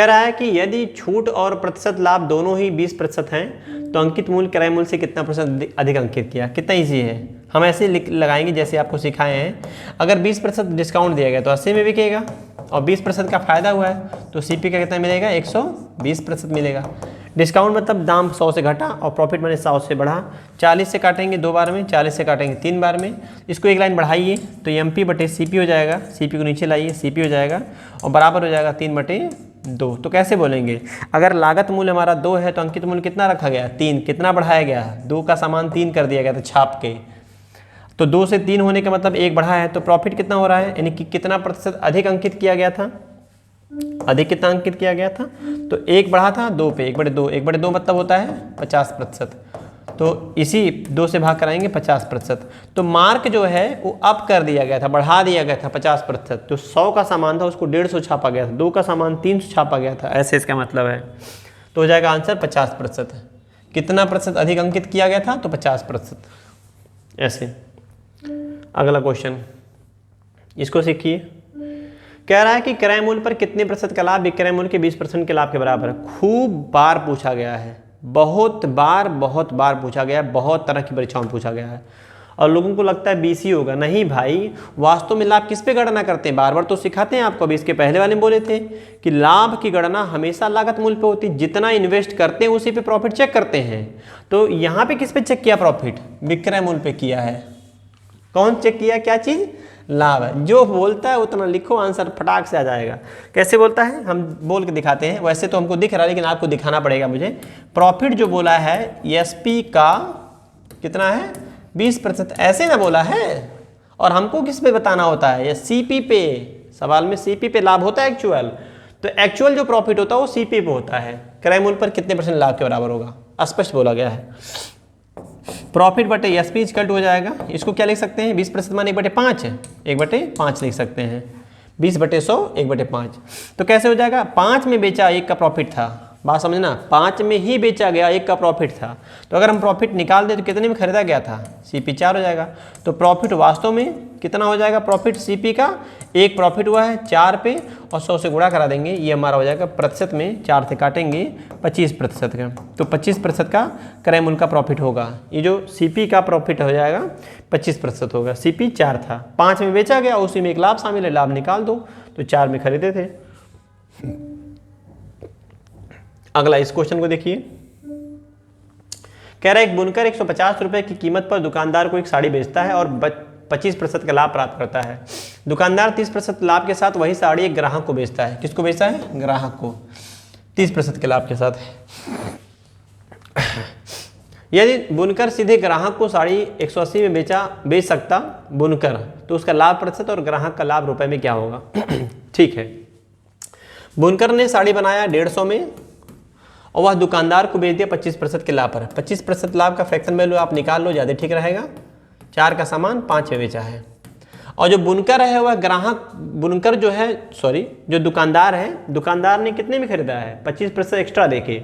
रहा है कि यदि छूट और प्रतिशत लाभ दोनों ही 20% हैं तो अंकित मूल्य क्रय मूल्य से कितना प्रतिशत अधिक अंकित किया। कितना ईजी है, हम ऐसे लगाएंगे जैसे आपको सिखाए हैं। अगर 20% डिस्काउंट दिया गया तो 80 में बिकेगा और 20% का फायदा हुआ है तो सीपी का कितना मिलेगा, 120% मिलेगा। डिस्काउंट मतलब दाम 100 से घटा और प्रॉफिट मैंने 100 से बढ़ा। 40 से काटेंगे 2 बार में, 40 से काटेंगे 3 बार में। इसको एक लाइन बढ़ाइए तो एमपी बटे सीपी हो जाएगा, सीपी को नीचे लाइए सीपी हो जाएगा और बराबर हो जाएगा 3/2। तो कैसे बोलेंगे, अगर लागत मूल्य हमारा 2 है तो अंकित मूल्य कितना रखा गया, 3। कितना बढ़ाया गया, 2 का सामान 3 कर दिया गया था छाप के। तो 2 से 3 होने का मतलब 1 बढ़ा है, तो प्रॉफिट कितना हो रहा है, यानी कि कितना प्रतिशत अधिक अंकित किया गया था, अधिक कितना अंकित किया गया था। तो 1 बढ़ा था 2 पे, 1/2, 1/2 मतलब होता है 50%। तो इसी 2 से भाग कराएंगे 50%। तो मार्क जो है वो अप कर दिया गया था, बढ़ा दिया गया था 50%। तो 100 का सामान था उसको 150 छापा गया था, 2 का सामान 300 छापा गया था, ऐसे इसका मतलब है। तो हो जाएगा आंसर 50%। कितना प्रतिशत अधिक अंकित किया गया था, तो 50%। ऐसे अगला क्वेश्चन, इसको सीखिए। कह रहा है कि क्रय मूल्य पर कितने प्रतिशत का लाभ विक्रय मूल्य के 20% के लाभ के बराबर है। खूब बार पूछा गया है, बहुत बार पूछा गया है, बहुत तरह की परीक्षाओं में पूछा गया है और लोगों को लगता है 20 ही होगा। नहीं भाई, वास्तव में लाभ किस पे गणना करते हैं, बार बार तो सिखाते हैं आपको। अभी इसके पहले वाले में बोले थे कि लाभ की गणना हमेशा लागत मूल्य पे होती है, जितना इन्वेस्ट करते हैं उसी पे प्रॉफिट चेक करते हैं। तो यहाँ पे किस पे चेक किया, प्रॉफिट विक्रय मूल्य पे किया है। कौन चेक किया, क्या चीज, लाभ है। जो बोलता है उतना लिखो, आंसर फटाक से आ जाएगा। कैसे बोलता है, हम बोल के दिखाते हैं। वैसे तो हमको दिख रहा है लेकिन आपको दिखाना पड़ेगा मुझे। प्रॉफिट जो बोला है एसपी का कितना है, 20%, ऐसे ना बोला है। और हमको किस पे बताना होता है, या सीपी पे। सवाल में सीपी पे लाभ होता है एक्चुअल, तो एक्चुअल जो प्रॉफिट होता है वो सीपी पे होता है। क्रय मूल्य पर कितने % लाभ के बराबर होगा, स्पष्ट बोला गया है। प्रॉफिट बटे एसपी इक्वल टू हो जाएगा, इसको क्या लिख सकते हैं, 20% मान 1/5 है, 1/5 लिख सकते हैं। 20/100 1/5। तो कैसे हो जाएगा, 5 में बेचा 1 का प्रॉफिट था, बात समझना, 5 में ही बेचा गया 1 का प्रॉफिट था। तो अगर हम प्रॉफिट निकाल दें तो कितने में खरीदा गया था, सीपी 4 हो जाएगा। तो प्रॉफिट वास्तव में कितना हो जाएगा, प्रॉफिट सीपी का 1 प्रॉफिट हुआ है 4 पे और 100 से गुणा करा देंगे, ये हमारा हो जाएगा प्रतिशत में 4 से काटेंगे 25% का। तो 25% का क्रय मूल्य का प्रॉफिट होगा। ये जो सीपी का प्रॉफिट हो जाएगा 25% होगा। सीपी 4 था, 5 में बेचा गया, उसी में एक लाभ शामिल है, लाभ निकाल दो। तो 4 में खरीदे थे। अगला इस क्वेश्चन को देखिए। कह रहा है एक बुनकर 150 रुपए की कीमत पर दुकानदार को एक साड़ी बेचता है और 25% का लाभ प्राप्त करता है। दुकानदार 30% लाभ के साथ वही साड़ी एक ग्राहक को बेचता है। किसको बेचता है, ग्राहक को, 30% के लाभ के साथ। यदि बुनकर सीधे ग्राहक को साड़ी 180 में बेच सकता बुनकर, तो उसका लाभ प्रतिशत और ग्राहक का लाभ रुपए में क्या होगा। ठीक है, बुनकर ने साड़ी बनाया 150 में और वह दुकानदार को बेच दिया 25% के लाभ पर। 25% लाभ का फ्रैक्शन वैल्यू आप निकाल लो, ज़्यादा ठीक रहेगा। 4 का सामान 5 में बेचा है और जो बुनकर है वह ग्राहक, बुनकर जो है जो दुकानदार है, दुकानदार ने कितने में खरीदा है, 25% एक्स्ट्रा देके।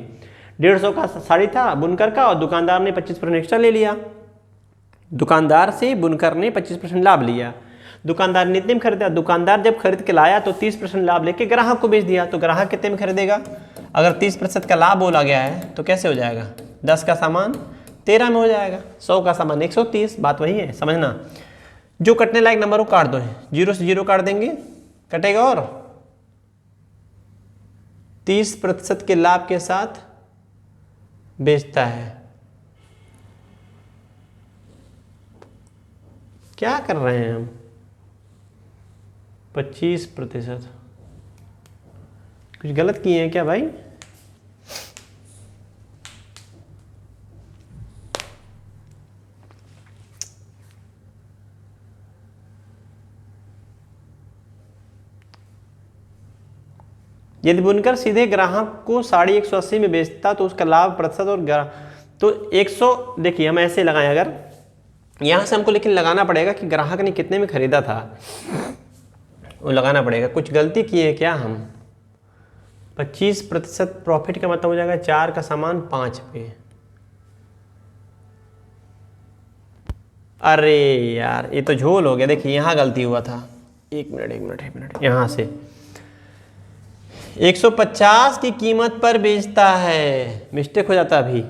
150 का साड़ी था बुनकर का और दुकानदार ने 25% एक्स्ट्रा ले लिया। दुकानदार से बुनकर ने 25% लाभ लिया। दुकानदार ने इतने में खरीदा, दुकानदार जब खरीद के लाया तो 30% लाभ लेके ग्राहक को बेच दिया। तो ग्राहक कितने में खरीदेगा, अगर 30% का लाभ बोला गया है तो कैसे हो जाएगा, 10 का सामान 13 में हो जाएगा, 100 का सामान 130। बात वही है, समझना। जो कटने लायक नंबर को काट दो, 0 से 0 काट देंगे, कटेगा और 30% के लाभ के साथ बेचता है। क्या कर रहे हैं हम, 25%। कुछ गलत किए हैं क्या भाई? यदि बुनकर सीधे ग्राहक को 180 में बेचता तो उसका लाभ प्रतिशत और तो 100, देखिए हम ऐसे लगाएं, अगर यहाँ से हमको लेकिन लगाना पड़ेगा कि ग्राहक ने कितने में खरीदा था, वो लगाना पड़ेगा। कुछ गलती किए हैं क्या हम? 25% प्रॉफिट का मतलब हो जाएगा 4 का सामान 5 पे। अरे यार ये तो झोल हो गया। देखिए यहाँ गलती हुआ था, एक मिनट, यहाँ से 150 की कीमत पर बेचता है, मिस्टेक हो जाता अभी।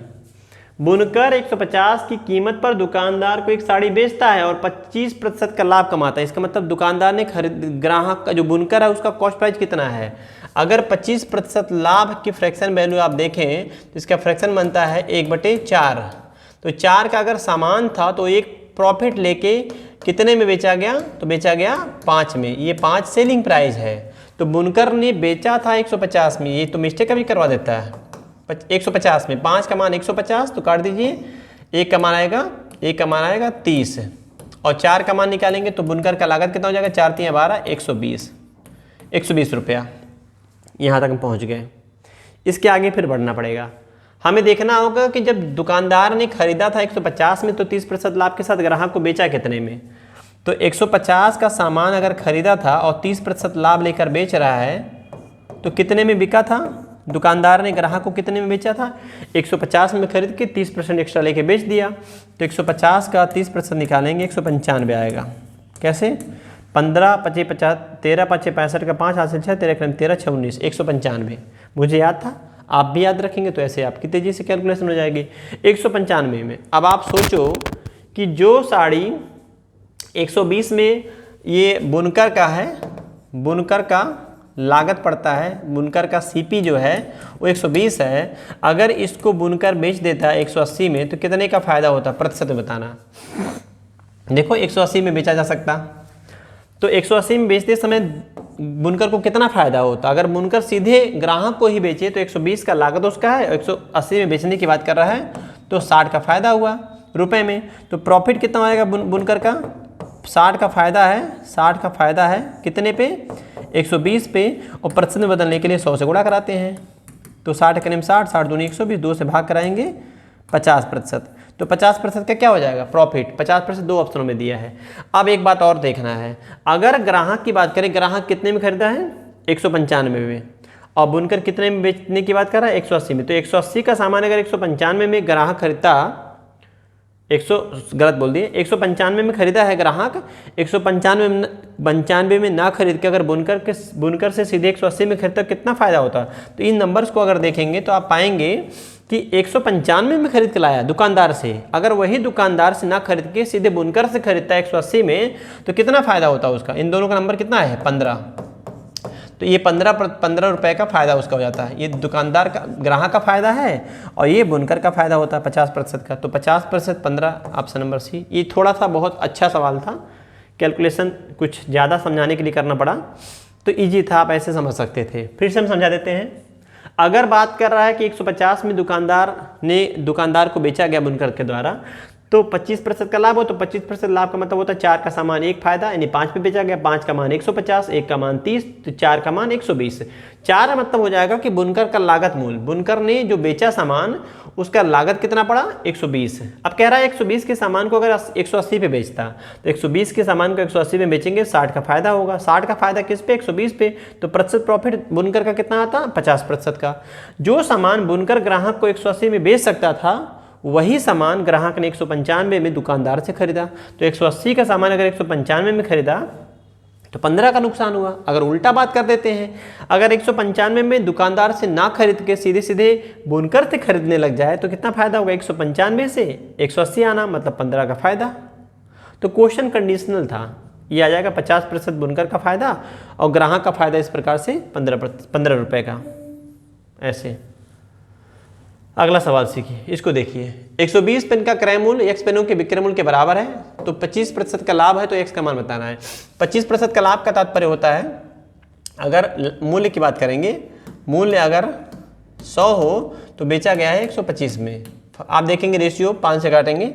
बुनकर 150 की कीमत पर दुकानदार को एक साड़ी बेचता है और 25% का लाभ कमाता है। इसका मतलब दुकानदार ने ग्राहक का जो बुनकर है उसका कॉस्ट प्राइस कितना है? अगर 25% लाभ की फ्रैक्शन वैल्यू आप देखें तो इसका फ्रैक्शन बनता है 1/4। तो 4 का अगर सामान था तो एक प्रॉफिट लेके कितने में बेचा गया? तो बेचा गया 5 में। ये 5 सेलिंग प्राइस है। तो बुनकर ने बेचा था 150 में, ये तो मिस्टेक कभी करवा देता है। 150 में 5 का मान 150, तो काट दीजिए, 1 का मान आएगा 30 और 4 का मान निकालेंगे तो बुनकर का लागत कितना हो जाएगा? 4 3 12, 120 रुपया। यहाँ तक हम पहुँच गए। इसके आगे फिर बढ़ना पड़ेगा। हमें देखना होगा कि जब दुकानदार ने खरीदा था 150 में तो 30% लाभ के साथ ग्राहक को बेचा कितने में? तो 150 का सामान अगर खरीदा था और 30% लाभ लेकर बेच रहा है तो कितने में बिका था? दुकानदार ने ग्राहक को कितने में बेचा था? 150 में खरीद के 30% एक्स्ट्रा लेके बेच दिया। तो 150 का 30% निकालेंगे, 195 आएगा। कैसे? 15 25 50, 13 5 65 का 5 हाथ से 6, 13 13 6 19, 195। मुझे याद था, आप भी याद रखेंगे तो ऐसे आपकी तेजी से कैलकुलेशन हो जाएगी। 195 में अब आप सोचो कि जो साड़ी 120 में ये बुनकर का है, बुनकर का लागत पड़ता है, बुनकर का सीपी जो है वो 120 है। अगर इसको बुनकर बेच देता है 180 में तो कितने का फायदा होता? प्रतिशत में बताना। देखो 180 में बेचा जा सकता, तो 180 में बेचते समय बुनकर को कितना फायदा होता? अगर बुनकर सीधे ग्राहक को ही बेचे तो 120 का लागत उसका है, 180 में बेचने की बात कर रहा है तो 60 का फायदा हुआ रुपए में। तो प्रॉफिट कितना आएगा बुनकर का? 60 का फायदा है, 60 का फायदा है कितने पे? 120 पे। और प्रतिशत में बदलने के लिए 100 से गुणा कराते हैं। तो 60 करीब 60, 60 दूनी 120, 2 से भाग कराएंगे 50%। तो 50% का क्या हो जाएगा? प्रॉफिट। 50% 2 ऑप्शनों में दिया है। अब एक बात और देखना है, अगर ग्राहक की बात करें, ग्राहक कितने में खरीदा है? 195 में, और बुनकर कितने में बेचने की बात कर रहा है? 180 में। तो 180 का सामान अगर 195 में ग्राहक खरीदता, 195 में खरीदा है ग्राहक, 195 में ना खरीद के अगर बुनकर से सीधे 180 में खरीदता कितना फायदा होता? तो इन नंबर्स को अगर देखेंगे तो आप पाएंगे कि 195 में खरीद के लाया दुकानदार से, अगर वही दुकानदार से ना खरीद के सीधे बुनकर से खरीदता है 180 में तो कितना फायदा होता उसका? इन दोनों का नंबर कितना है? 15। तो ये 15 रुपए का फायदा उसका हो जाता है। ये दुकानदार का, ग्राहक का फायदा है और ये बुनकर का फायदा होता है 50% का। तो 50% 15, ऑप्शन नंबर सी। ये थोड़ा सा बहुत अच्छा सवाल था, कैलकुलेशन कुछ ज़्यादा समझाने के लिए करना पड़ा, तो इजी था, आप ऐसे समझ सकते थे। फिर से हम समझा देते हैं। अगर बात कर रहा है कि 150 में दुकानदार को बेचा गया बुनकर के द्वारा, तो 25% का लाभ हो, तो 25% लाभ का मतलब होता है 4 का सामान 1 फायदा, यानी 5 पे बेचा गया। 5 का मान 150, 1 का मान 30, तो 4 का मान 120। 4 मतलब हो जाएगा कि बुनकर का लागत मूल, बुनकर ने जो बेचा सामान उसका लागत कितना पड़ा? 120। अब कह रहा है 120 के सामान को अगर 180 पे बेचता, तो 120 के सामान को 180 में बेचेंगे, 60 का फायदा होगा। 60 का फायदा किस पे? 120 पे। तो प्रतिशत प्रॉफिट बुनकर का कितना आता? 50% का। जो सामान बुनकर ग्राहक को 180 में बेच सकता था वही सामान ग्राहक ने 195 में दुकानदार से खरीदा। तो 180 का सामान अगर 195 में खरीदा तो 15 का नुकसान हुआ। अगर उल्टा बात कर देते हैं, अगर 195 में दुकानदार से ना खरीद के सीधे सीधे बुनकर से खरीदने लग जाए तो कितना फायदा होगा? 195 से 180 आना, मतलब 15 का फायदा। तो क्वेश्चन कंडीशनल था, ये आ जाएगा 50% बुनकर का फायदा और ग्राहक का फायदा इस प्रकार से 15 रुपए का। ऐसे अगला सवाल सीखिए, इसको देखिए। 120 पेन का क्रय मूल्य x पेनों के विक्रय मूल्य के बराबर है, तो 25% का लाभ है तो x का मान बताना है। 25% का लाभ का तात्पर्य होता है, अगर मूल्य की बात करेंगे मूल्य अगर 100 हो तो बेचा गया है 125 में। आप देखेंगे रेशियो 5 से काटेंगे,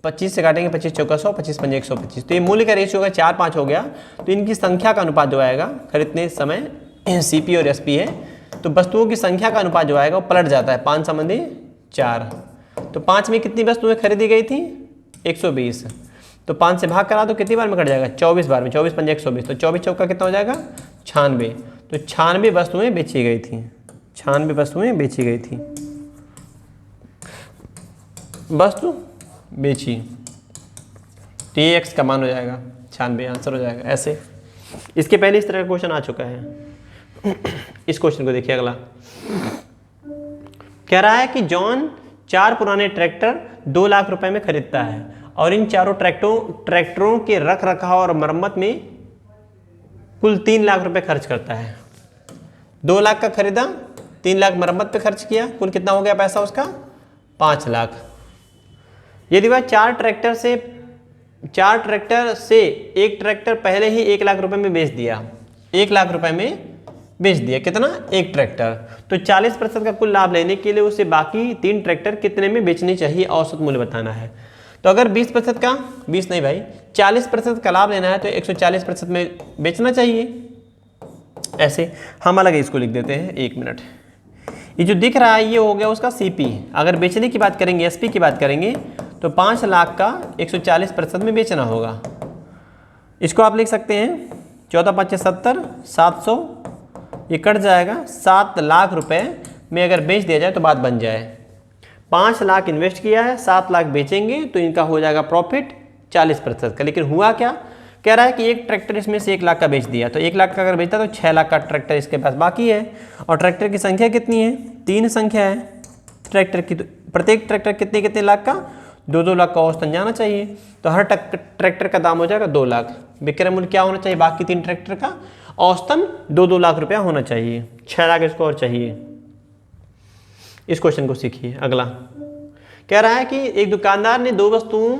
25 से काटेंगे, 25 चौका 100, 25 पंजे 125। तो ये मूल्य का रेशियो अगर 4-5 हो गया तो इनकी संख्या का अनुपात जो आएगा, खरीदने समय CP और SP है तो वस्तुओं की संख्या का अनुपात जो आएगा वो पलट जाता है, 5 संबंधी 4। तो 5 में कितनी वस्तुएं खरीदी गई थी? 120। तो 5 से भाग करा तो कितनी बार में कट जाएगा? 24 बार में, 24 पंजे 120। तो 24 चौका कितना हो जाएगा? 96। तो 96 वस्तुएं बेची गई थी, 96 वस्तुएं बेची गई थी, वस्तु बेची। तो ये x का मान हो जाएगा 96, आंसर हो जाएगा। ऐसे इसके पहले इस तरह का क्वेश्चन आ चुका है। इस क्वेश्चन को देखिए अगला। कह रहा है कि जॉन 4 पुराने ट्रैक्टर 2 लाख रुपए में खरीदता है और इन चारों ट्रैक्टरों के रख रखाव और मरम्मत में कुल 3 लाख रुपए खर्च करता है। 2 लाख का खरीदा, 3 लाख मरम्मत पे खर्च किया, कुल कितना हो गया पैसा उसका? 5 लाख। यदि वह 4 ट्रैक्टर से एक ट्रैक्टर पहले ही 1 लाख रुपए में बेच दिया, 1 लाख रुपए में बेच दिया, कितना? एक ट्रैक्टर। तो 40% का कुल लाभ लेने के लिए उसे बाकी 3 ट्रैक्टर कितने में बेचने चाहिए, औसत मूल्य बताना है। तो अगर 20% का, 20 नहीं भाई, 40% का लाभ लेना है तो 140% में बेचना चाहिए। ऐसे हम अलग इसको लिख देते हैं, 1 मिनट। ये जो दिख रहा है ये हो गया उसका CP। अगर बेचने की बात करेंगे, SP की बात करेंगे तो 5 लाख का 140% में बेचना होगा। इसको आप लिख सकते हैं 14 5 70, 700, ये कट जाएगा। 7 लाख रुपए में अगर बेच दिया जाए तो बात बन जाए। 5 लाख इन्वेस्ट किया है, 7 लाख बेचेंगे तो इनका हो जाएगा प्रॉफिट 40% का। लेकिन हुआ क्या? कह रहा है कि एक ट्रैक्टर इसमें से 1 लाख का बेच दिया, तो 1 लाख का अगर बेचता तो 6 लाख का ट्रैक्टर इसके पास बाकी है। और ट्रैक्टर की संख्या कितनी है? 3 संख्या है ट्रैक्टर की। तो प्रत्येक ट्रैक्टर कितने लाख का? 2-2 लाख का औसतन जाना चाहिए। तो हर ट्रैक्टर का दाम हो जाएगा 2 लाख। विक्रय मूल्य क्या होना चाहिए? बाकी 3 ट्रैक्टर का औसतन 2-2 लाख रुपया होना चाहिए। 6 लाख इसको और चाहिए। इस क्वेश्चन को सीखिए अगला। कह रहा है कि एक दुकानदार ने 2 वस्तुओं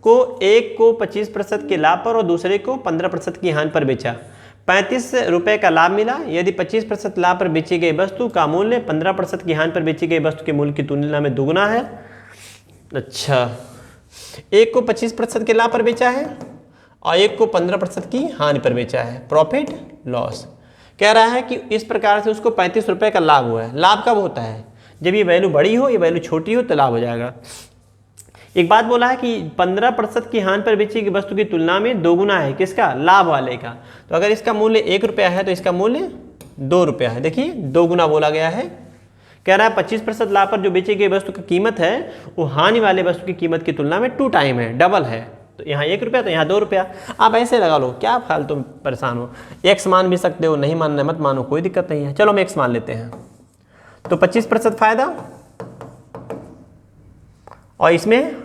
को, एक को 25% के लाभ पर और दूसरे को 15% की हानि पर बेचा। 35 रुपए का लाभ मिला यदि 25% लाभ पर बेची गई वस्तु का मूल्य 15% की हानि पर बेची गई वस्तु के मूल्य की तुलना में दुगुना है। अच्छा, एक को 25% के लाभ पर बेचा है और एक को 15% की हानि पर बेचा है, प्रॉफिट लॉस। कह रहा है कि इस प्रकार से उसको 35 रुपए का लाभ हुआ है। लाभ कब होता है? जब ये वैल्यू बड़ी हो, ये वैल्यू छोटी हो तो लाभ हो जाएगा। एक बात बोला है कि 15% की हानि पर बेची गई वस्तु की तुलना में दोगुना है, किसका? लाभ वाले का। तो अगर इसका मूल्य 1 रुपया है तो इसका मूल्य 2 रुपया है। देखिए दोगुना बोला गया है। कह रहा है 25% लाभ पर जो बेची गई वस्तु की कीमत है वो हानि वाले वस्तु की कीमत की तुलना में 2 टाइम है, डबल है। तो यहाँ 1 रुपया तो यहाँ 2 रुपया। आप ऐसे लगा लो, क्या फालतू परेशान हो। x मान भी सकते हो, नहीं मानना मत मानो, कोई दिक्कत नहीं है। चलो हम x मान लेते हैं। तो 25% फायदा और इसमें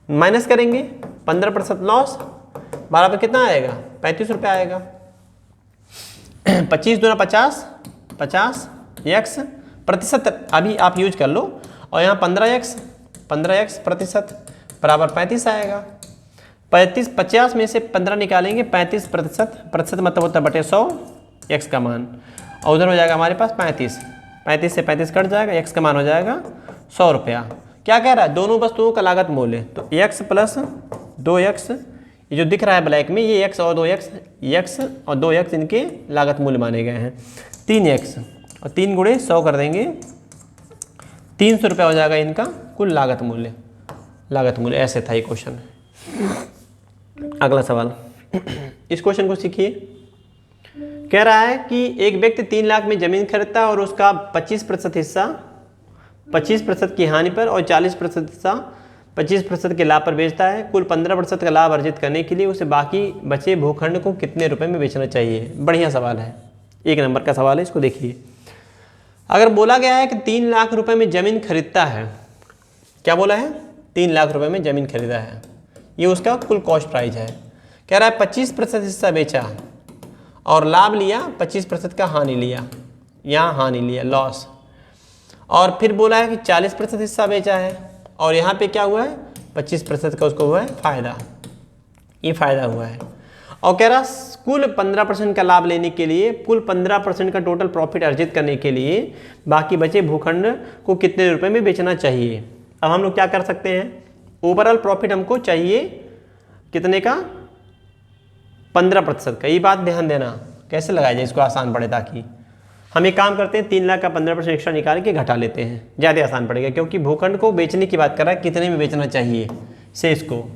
माइनस करेंगे 15% लॉस, 12 पे कितना आएगा? 35 रुपया आएगा। 25 दूना 50, 50 x प्रतिशत अभी आप यूज कर लो और यहाँ 15x प्रतिशत बराबर 35 आएगा। 50 में से 15 निकालेंगे, 35 प्रतिशत मतलब होता है बटे 100 x का मान, और उधर हो जाएगा हमारे पास 35 से 35 कट जाएगा, x का मान हो जाएगा 100 रुपया। क्या कह रहा है? दोनों वस्तुओं का लागत मूल्य, तो x प्लस 2x, ये जो दिख रहा है ब्लैक में ये x और 2x इनके लागत मूल्य माने गए हैं। 3x और 3 गुणे 100 कर देंगे, 300 रुपया हो जाएगा इनका कुल लागत मूल्य। ऐसे था ये क्वेश्चन। अगला सवाल, इस क्वेश्चन को सीखिए। कह रहा है कि एक व्यक्ति 3 लाख में जमीन खरीदता है और उसका 25% हिस्सा 25% की हानि पर और 40% हिस्सा 25% के लाभ पर बेचता है। कुल 15% का लाभ अर्जित करने के लिए उसे बाकी बचे भूखंड को कितने रुपए में बेचना चाहिए? बढ़िया सवाल है, 1 नंबर का सवाल है। इसको देखिए। अगर बोला गया है कि 3 लाख रुपए में जमीन खरीदता है, क्या बोला है? 3 लाख रुपए में जमीन खरीदा है, ये उसका कुल कॉस्ट प्राइस है। कह रहा है 25% हिस्सा बेचा और लाभ लिया, 25% का हानि लिया, यहाँ हानि लिया, लॉस। और फिर बोला है कि 40% हिस्सा बेचा है और यहाँ पे क्या हुआ है? 25% का उसको हुआ है फायदा, ये फायदा हुआ है। और कह रहा कुल 15% का लाभ लेने के लिए, कुल 15% का टोटल प्रॉफिट अर्जित करने के लिए बाकी बचे भूखंड को कितने रुपए में बेचना चाहिए। अब हम लोग क्या कर सकते हैं, ओवरऑल प्रॉफिट हमको चाहिए कितने का, 15% का। ये बात ध्यान देना, कैसे लगाया जाए इसको आसान पड़े, ताकि हम एक काम करते हैं 3 लाख का 15% एक्स्ट्रा निकाल के घटा लेते हैं, ज़्यादा आसान पड़ेगा, क्योंकि भूखंड को बेचने की बात कर रहा है, कितने में बेचना चाहिए से इसको।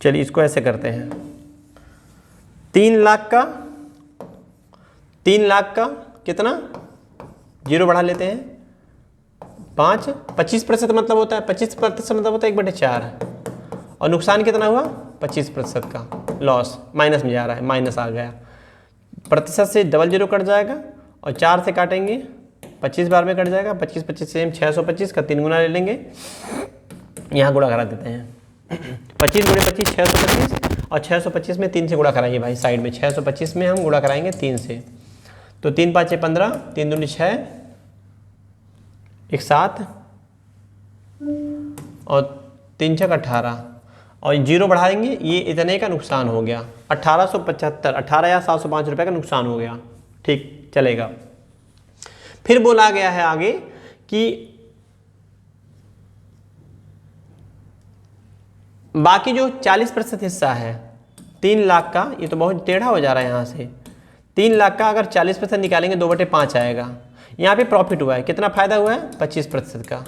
चलिए इसको ऐसे करते हैं, 3 लाख का कितना, 0 बढ़ा लेते हैं 5, 25% मतलब होता है, 25% मतलब होता है 1/4, और नुकसान कितना हुआ 25% का लॉस, माइनस में जा रहा है, माइनस आ गया, प्रतिशत से डबल 0 कट जाएगा और 4 से काटेंगे 25 बार में कट जाएगा, 25 25 सेम 625 का 3 गुना ले लेंगे, यहाँ गुणा करा देते हैं 25 × 25 625, और 625 में 3 से गुणा कराइए भाई साइड में, 625 में हम गुणा कराएंगे 3 से, तो 3 5 15, 3 दूनी 6, 1 7 और 3 6 18, और 0 बढ़ाएंगे, ये इतने का नुकसान हो गया 1875, 18,705 रुपये का नुकसान हो गया। ठीक चलेगा। फिर बोला गया है आगे कि बाकी जो 40% हिस्सा है 3 लाख का, ये तो बहुत टेढ़ा हो जा रहा है यहाँ से, 3 लाख का अगर 40% निकालेंगे 2/5 आएगा। यहाँ पे प्रॉफिट हुआ है, कितना फायदा हुआ है 25% का,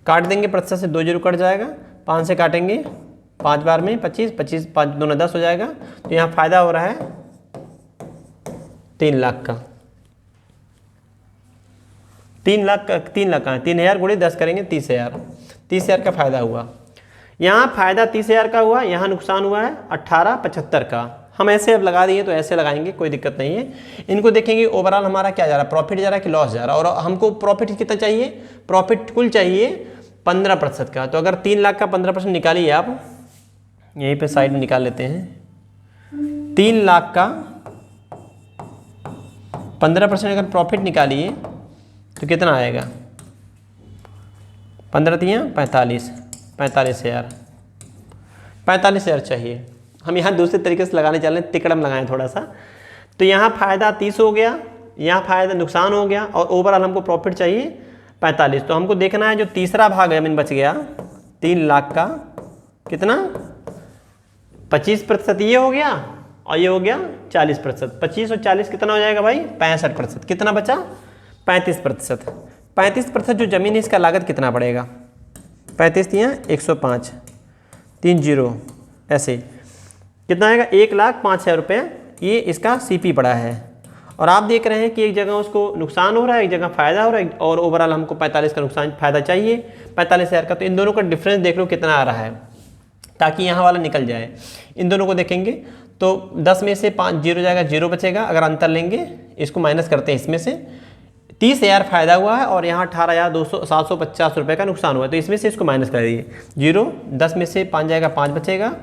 काट देंगे प्रतिशत से 2 0 कट जाएगा, 5 से काटेंगे 5 बार में 25, 25 5 दूना 10 हो जाएगा, तो यहाँ फायदा हो रहा है 3 लाख का, 3 लाख का 3000 गुणे 10 करेंगे 30,000 का फायदा हुआ। यहाँ फायदा 30,000 का हुआ, यहाँ नुकसान हुआ है 1875 का। हम ऐसे अब लगा दिए तो ऐसे लगाएंगे, कोई दिक्कत नहीं है। इनको देखेंगे ओवरऑल हमारा क्या जा रहा है, प्रॉफिट जा रहा है कि लॉस जा रहा है, और हमको प्रॉफिट कितना चाहिए, प्रॉफिट कुल चाहिए 15% का। तो अगर 3 लाख का 15% निकालिए आप, यहीं पे साइड में निकाल लेते हैं, 3 लाख का 15% अगर प्रॉफिट निकालिए तो कितना आएगा, 15 3 45, 45,000 चाहिए। हम यहाँ दूसरे तरीके से लगाने चल रहे हैं, तिकड़म लगाएं थोड़ा सा। तो यहाँ फ़ायदा 30 हो गया, यहाँ फ़ायदा नुकसान हो गया, और ओवरऑल हमको प्रॉफिट चाहिए 45। तो हमको देखना है जो तीसरा भाग है मीन बच गया 3 लाख का कितना, 25% ये हो गया, और ये हो गया 40%। 25 और 40 कितना हो जाएगा भाई, 65%। कितना बचा 35%। 35% जो ज़मीन है इसका लागत कितना पड़ेगा, 35 दिया 105, 3 0 ऐसे कितना आएगा, 1,05,000 रुपये ये इसका सीपी पड़ा है। और आप देख रहे हैं कि एक जगह उसको नुकसान हो रहा है, एक जगह फ़ायदा हो रहा है, और ओवरऑल हमको 45 का नुकसान फ़ायदा चाहिए 45,000 का। तो इन दोनों का डिफरेंस देख लो कितना आ रहा है, ताकि यहाँ वाला निकल जाए। इन दोनों को देखेंगे तो 10 में से 5 0 जाएगा, 0 बचेगा। अगर अंतर लेंगे, इसको माइनस करते हैं इसमें से, 30,000 फायदा हुआ है और यहाँ 18,750 रुपये का नुकसान हुआ है। तो इसमें से इसको माइनस कर दीजिए, 0 10 में से 5 जाएगा 5 बचेगा,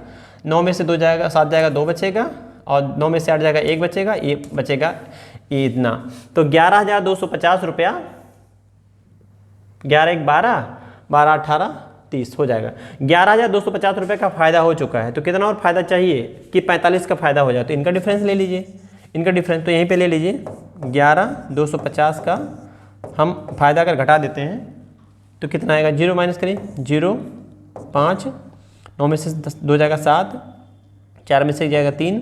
9 में से 2 जाएगा 7 जाएगा 2 बचेगा, और 9 में से 8 जाएगा 1 बचेगा, ये बचेगा ये इतना। तो 11,250 रुपया, 11 1 12, 12 18 30 हो जाएगा। 11,250 रुपये का फ़ायदा हो चुका है। तो कितना और फ़ायदा चाहिए कि 45 का फ़ायदा हो जाए। तो इनका डिफरेंस ले लीजिए, इनका डिफरेंस तो यहीं पे ले लीजिए, 11,250 का हम फ़ायदा अगर घटा देते हैं तो कितना आएगा, 0 माइनस करिए, 0 5, 9 में से 2 जाएगा 7, 4 में से जाएगा 3,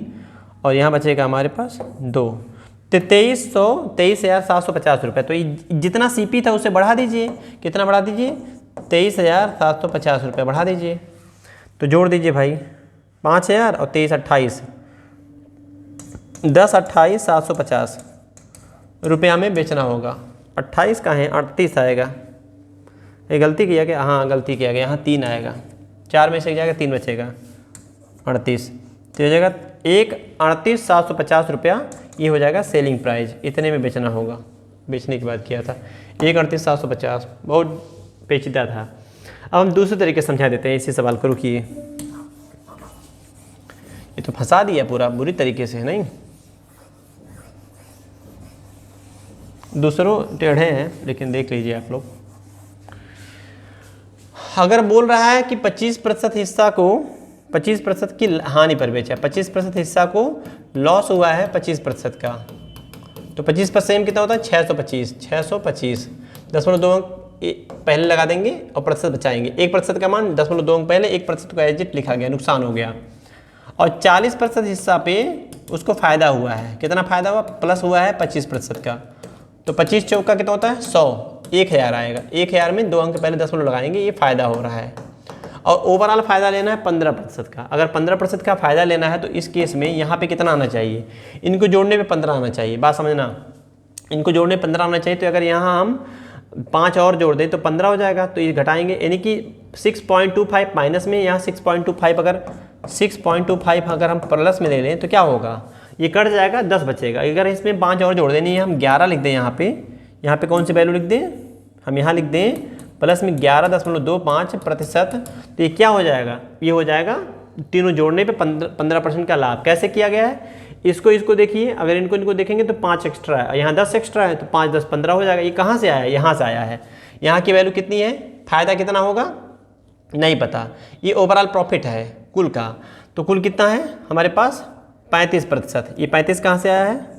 और यहाँ बचेगा हमारे पास 2। तो 23,750 रुपये। तो जितना सीपी था उसे बढ़ा दीजिए, कितना बढ़ा दीजिए, 23,750 रुपये बढ़ा दीजिए। तो जोड़ दीजिए भाई, 5,000 और 23 28, 10 28 750 रुपया में बेचना होगा। 28 का है 38 आएगा, ये गलती किया क्या, हाँ गलती किया गया, यहाँ 3 आएगा, 4 में से जाएगा 3 बचेगा, 38। तो हो जाएगा 1,38,750 रुपया, ये हो जाएगा सेलिंग प्राइस। इतने में बेचना होगा, बेचने की बात किया था, 1,38,750, बहुत पेचीदा था। अब हम दूसरे तरीके से समझा देते हैं, इसी सवाल को रुकिए, ये तो फंसा दिया पूरा बुरी तरीके से, नहीं दूसरों टेढ़े हैं, लेकिन देख लीजिए आप लोग। अगर बोल रहा है कि 25% हिस्सा को 25% की हानि पर बेचा, 25% हिस्सा को लॉस हुआ है 25% का, तो 25% कितना होता है 625, 625.2 अंक पहले लगा देंगे और प्रतिशत बचाएंगे। 1% का मान 0.2 अंक पहले, 1% का एजिट लिखा गया, नुकसान हो गया। और 40% हिस्सा पे उसको फ़ायदा हुआ है, कितना फ़ायदा हुआ, प्लस हुआ है 25% का, तो 25 चौका कितना होता है 100, 1000 आएगा। 1000 में 2 अंक पहले 10 लगाएंगे, ये फ़ायदा हो रहा है। और ओवरऑल फ़ायदा लेना है 15% का। अगर 15% का फ़ायदा लेना है तो इस केस में यहाँ पे कितना आना चाहिए, इनको जोड़ने पे 15 आना चाहिए। बात समझना, इनको जोड़ने 15 आना चाहिए। तो अगर यहाँ हम 5 और जोड़ दें तो 15 हो जाएगा, तो ये घटाएंगे, यानी कि 6.25 माइनस में, यहाँ 6.25 अगर 6.25 अगर हम प्लस में ले लें तो क्या होगा, ये कट जाएगा, 10 बचेगा। अगर इसमें 5 और जोड़ देनी है, हम 11 लिख दें यहाँ पे कौन सी वैल्यू लिख दें, हम यहाँ लिख दें प्लस में 11.25%, तो ये क्या हो जाएगा, ये हो जाएगा तीनों जोड़ने पे 15% का लाभ। कैसे किया गया है, इसको देखिए, अगर इनको देखेंगे तो 5 एक्स्ट्रा है, यहाँ 10 एक्स्ट्रा है, तो 5 10 15 हो जाएगा। ये कहाँ से आया है, यहाँ से आया है। यहाँ की वैल्यू कितनी है, फ़ायदा कितना होगा नहीं पता। ये ओवरऑल प्रॉफिट है कुल का, तो कुल कितना है हमारे पास 35%। ये 35 कहाँ से आया है,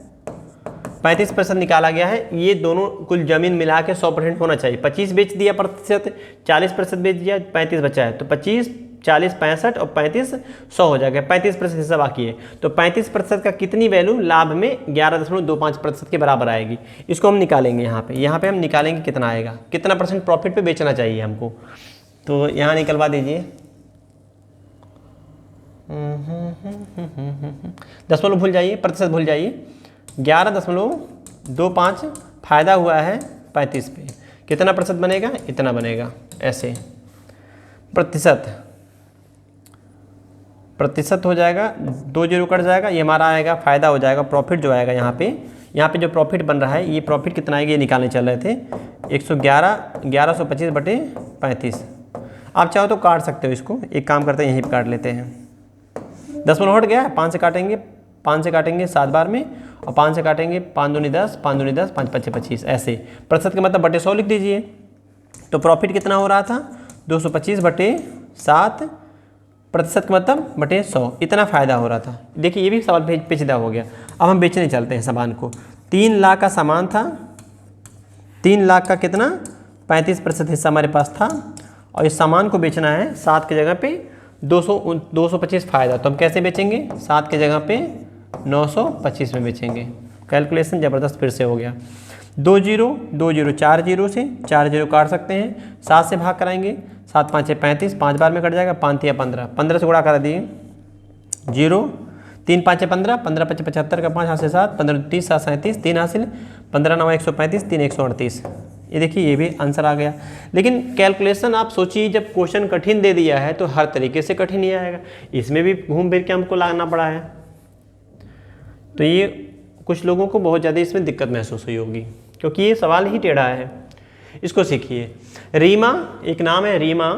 35% निकाला गया है। ये दोनों कुल जमीन मिला के 100% होना चाहिए। 25 बेच दिया प्रतिशत, 40% बेच दिया, 35 बचा है, तो 25 40 65 और 35 100 हो जाएगा। 35% हिस्सा बाकी है, तो 35% का कितनी वैल्यू लाभ में 11.25% के बराबर आएगी। इसको हम निकालेंगे यहाँ पे हम निकालेंगे कितना आएगा, कितना परसेंट प्रॉफिट पे बेचना चाहिए हमको। तो यहाँ निकलवा दीजिए, दशमलव भूल जाइए, प्रतिशत भूल जाइए। 11.25 फ़ायदा हुआ है 35 पे, कितना प्रतिशत बनेगा, इतना बनेगा। ऐसे प्रतिशत हो जाएगा, 2 जीरो कट जाएगा, ये हमारा आएगा फ़ायदा हो जाएगा। प्रॉफिट जो आएगा यहाँ पे जो प्रॉफिट बन रहा है, ये प्रॉफिट कितना आएगा, ये निकालने चल रहे थे 1125/35। आप चाहो तो काट सकते हो इसको, एक काम करते हैं यहीं पे काट लेते हैं। दशमलव हट गया, 5 से काटेंगे 7 बार में, और 5 से काटेंगे 5 दूनी 10, 5 दूनी 10, 5 पच्चे 25। ऐसे प्रतिशत का मतलब बटे 100 लिख दीजिए। तो प्रॉफिट कितना हो रहा था 225/7, प्रतिशत का मतलब बटे 100, इतना फ़ायदा हो रहा था। देखिए ये भी सवाल पेचीदा हो गया। अब हम बेचने चलते हैं सामान को। 3 लाख का सामान था, 3 लाख का कितना 35% हिस्सा हमारे पास था, और इस सामान को बेचना है 7 की जगह पे 225 फ़ायदा। तो हम कैसे बेचेंगे, 7 की जगह पे 925 में बेचेंगे। कैलकुलेशन ज़बरदस्त फिर से हो गया। 2 जीरो 4 जीरो से 4 जीरो काट सकते हैं, 7 से भाग कराएंगे, 7 5 35, 5 बार में कट जाएगा, 5 या 15, 15 से गुणा करा दिए, 0 3 5 15, 15 5 75 का 5 हाथ से 7, 15 30 7 37, 3 हासिल, 15 9 135, 3 138। ये देखिए ये भी आंसर आ गया। लेकिन कैलकुलेशन आप सोचिए, जब क्वेश्चन कठिन दे दिया है तो हर तरीके से कठिन ही आएगा, इसमें भी घूम फिर के हमको लाना पड़ा है। तो ये कुछ लोगों को बहुत ज़्यादा इसमें दिक्कत महसूस हुई होगी, क्योंकि ये सवाल ही टेढ़ा है। इसको सीखिए। रीमा, एक नाम है रीमा,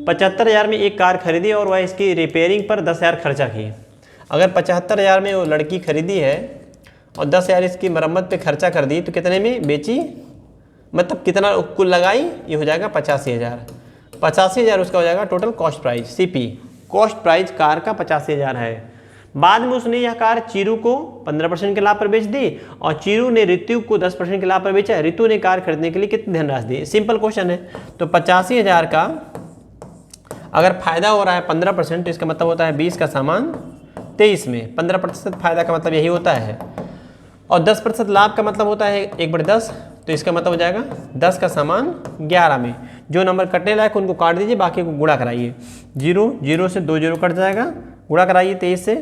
75,000 में एक कार खरीदी और वह इसकी रिपेयरिंग पर 10,000 खर्चा की। अगर 75,000 में वो लड़की खरीदी है और 10,000 इसकी मरम्मत पे खर्चा कर दी, तो कितने में बेची, मतलब कितना कुल लगाई, ये हो जाएगा 85,000। 85,000 उसका हो जाएगा total cost price, CP cost price car का 85,000 है। बाद में उसने यह कार चीरू को 15% के लाभ पर बेच दी, और चीरू ने ऋतु को 10% के लाभ पर बेचा। ऋतु ने कार खरीदने के लिए कितनी धनराशि दी, सिंपल क्वेश्चन है। तो 85,000 का अगर फायदा हो रहा है 15%, तो इसका मतलब होता है 20 का सामान 23 में, 15% फायदा का मतलब यही होता है। और 10% लाभ का मतलब होता है 1/10, तो इसका मतलब हो जाएगा 10 का सामान 11 में। जो नंबर कटने लायक उनको काट दीजिए, बाकी को गुणा कराइए। 0 से 2 जीरो कट जाएगा, गुणा कराइए 23 से,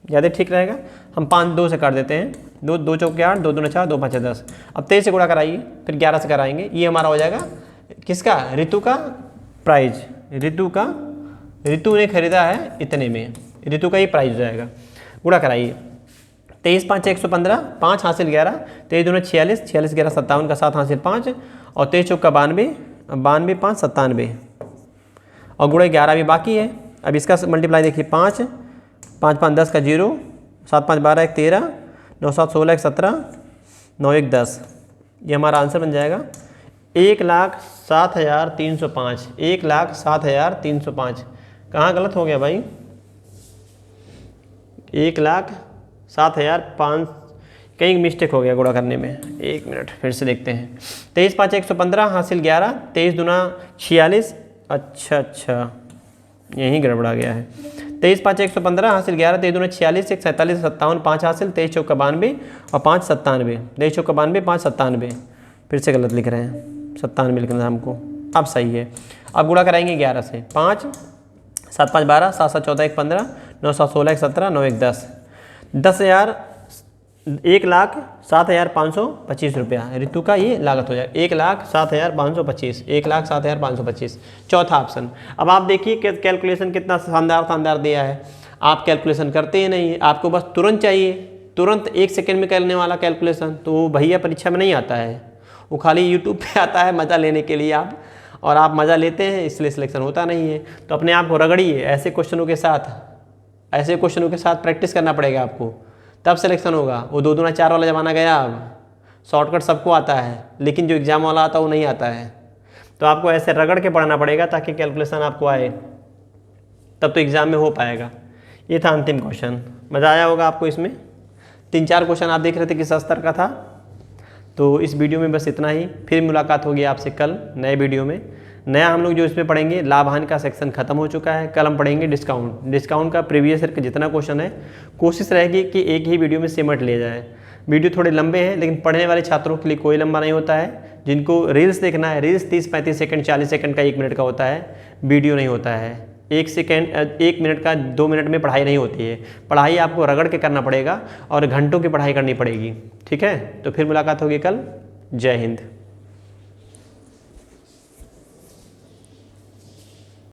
ज़्यादा ठीक रहेगा। हम 5 2 से काट देते हैं, 2 चौके 8, 2 दूने 4, 2 5 10। अब 23 से गुणा कराइए, फिर 11 से कराएंगे। ये हमारा हो जाएगा किसका, ऋतु का प्राइज। ऋतु ने खरीदा है इतने में, ऋतु का ही प्राइस हो जाएगा। गुणा कराइए, 23 5 115, 5 हासिल 11, 23 दूने 46, 46 11 57 का 7 हासिल 5, और 23 चौका 92, 92 5 97, और गुणे 11 भी बाकी है। अब इसका मल्टीप्लाई देखिए, 5 5 5 10 का 0, 7 5 12 1 13, 9 7 16 1 17, 9 1 10। ये हमारा आंसर बन जाएगा 1,07,305, 1,07,305 कहाँ गलत हो गया भाई? 1,07,500 कहीं मिस्टेक हो गया गुणा करने में। 1 मिनट फिर से देखते हैं। 23 5 115 हासिल 11, 23 दूना 46। अच्छा यहीं गड़बड़ा गया है। 23 5 115 हासिल 11, 23 दूना 46, 1 47 57 5 हासिल, 23 चौका 92 और 5 97, 23 चौका 92 5 97, फिर से गलत लिख रहे हैं, 97 लिखना है हमको। अब सही है। अब गुणा कराएंगे 11 से। 5 7 5 12, 7 7 14 1 15, 9 7 16 1 17, 9 1 10, 1,07,525 रुपया ऋतु का ये लागत हो जाए। 1,07,525, 1,07,525 चौथा ऑप्शन। अब आप देखिए कैलकुलेशन कितना शानदार दिया है। आप कैलकुलेशन करते ही नहीं, आपको बस तुरंत चाहिए, तुरंत 1 सेकेंड में करने वाला कैलकुलेशन। तो वो भैया परीक्षा में नहीं आता है, वो खाली यूट्यूब पे आता है मज़ा लेने के लिए आप, और आप मज़ा लेते हैं इसलिए सिलेक्शन होता नहीं है। तो अपने आप को रगड़िए, ऐसे क्वेश्चनों के साथ प्रैक्टिस करना पड़ेगा आपको, तब सिलेक्शन होगा। वो 2 दूना 4 वाला ज़माना गया। अब शॉर्टकट सबको आता है, लेकिन जो एग्ज़ाम वाला आता है वो नहीं आता है। तो आपको ऐसे रगड़ के पढ़ना पड़ेगा ताकि कैलकुलेशन आपको आए, तब तो एग्ज़ाम में हो पाएगा। ये था अंतिम क्वेश्चन। मज़ा आया होगा आपको इसमें। 3-4 क्वेश्चन आप देख रहे थे किस स्तर का था। तो इस वीडियो में बस इतना ही। फिर मुलाकात होगी आपसे कल नए वीडियो में। नया हम लोग जो इसमें पढ़ेंगे, लाभ हानि का सेक्शन खत्म हो चुका है। कल हम पढ़ेंगे डिस्काउंट का प्रीवियस ईयर का जितना क्वेश्चन है, कोशिश रहेगी कि एक ही वीडियो में सिमट लिया जाए। वीडियो थोड़े लंबे हैं, लेकिन पढ़ने वाले छात्रों के लिए कोई लंबा नहीं होता है। जिनको रील्स देखना है, रील्स 30-35 सेकंड 40 सेकंड का 1 मिनट का होता है, वीडियो नहीं होता है। 1 मिनट का 2 मिनट में पढ़ाई नहीं होती है। पढ़ाई आपको रगड़ के करना पड़ेगा और घंटों की पढ़ाई करनी पड़ेगी। ठीक है, तो फिर मुलाकात होगी कल। जय हिंद।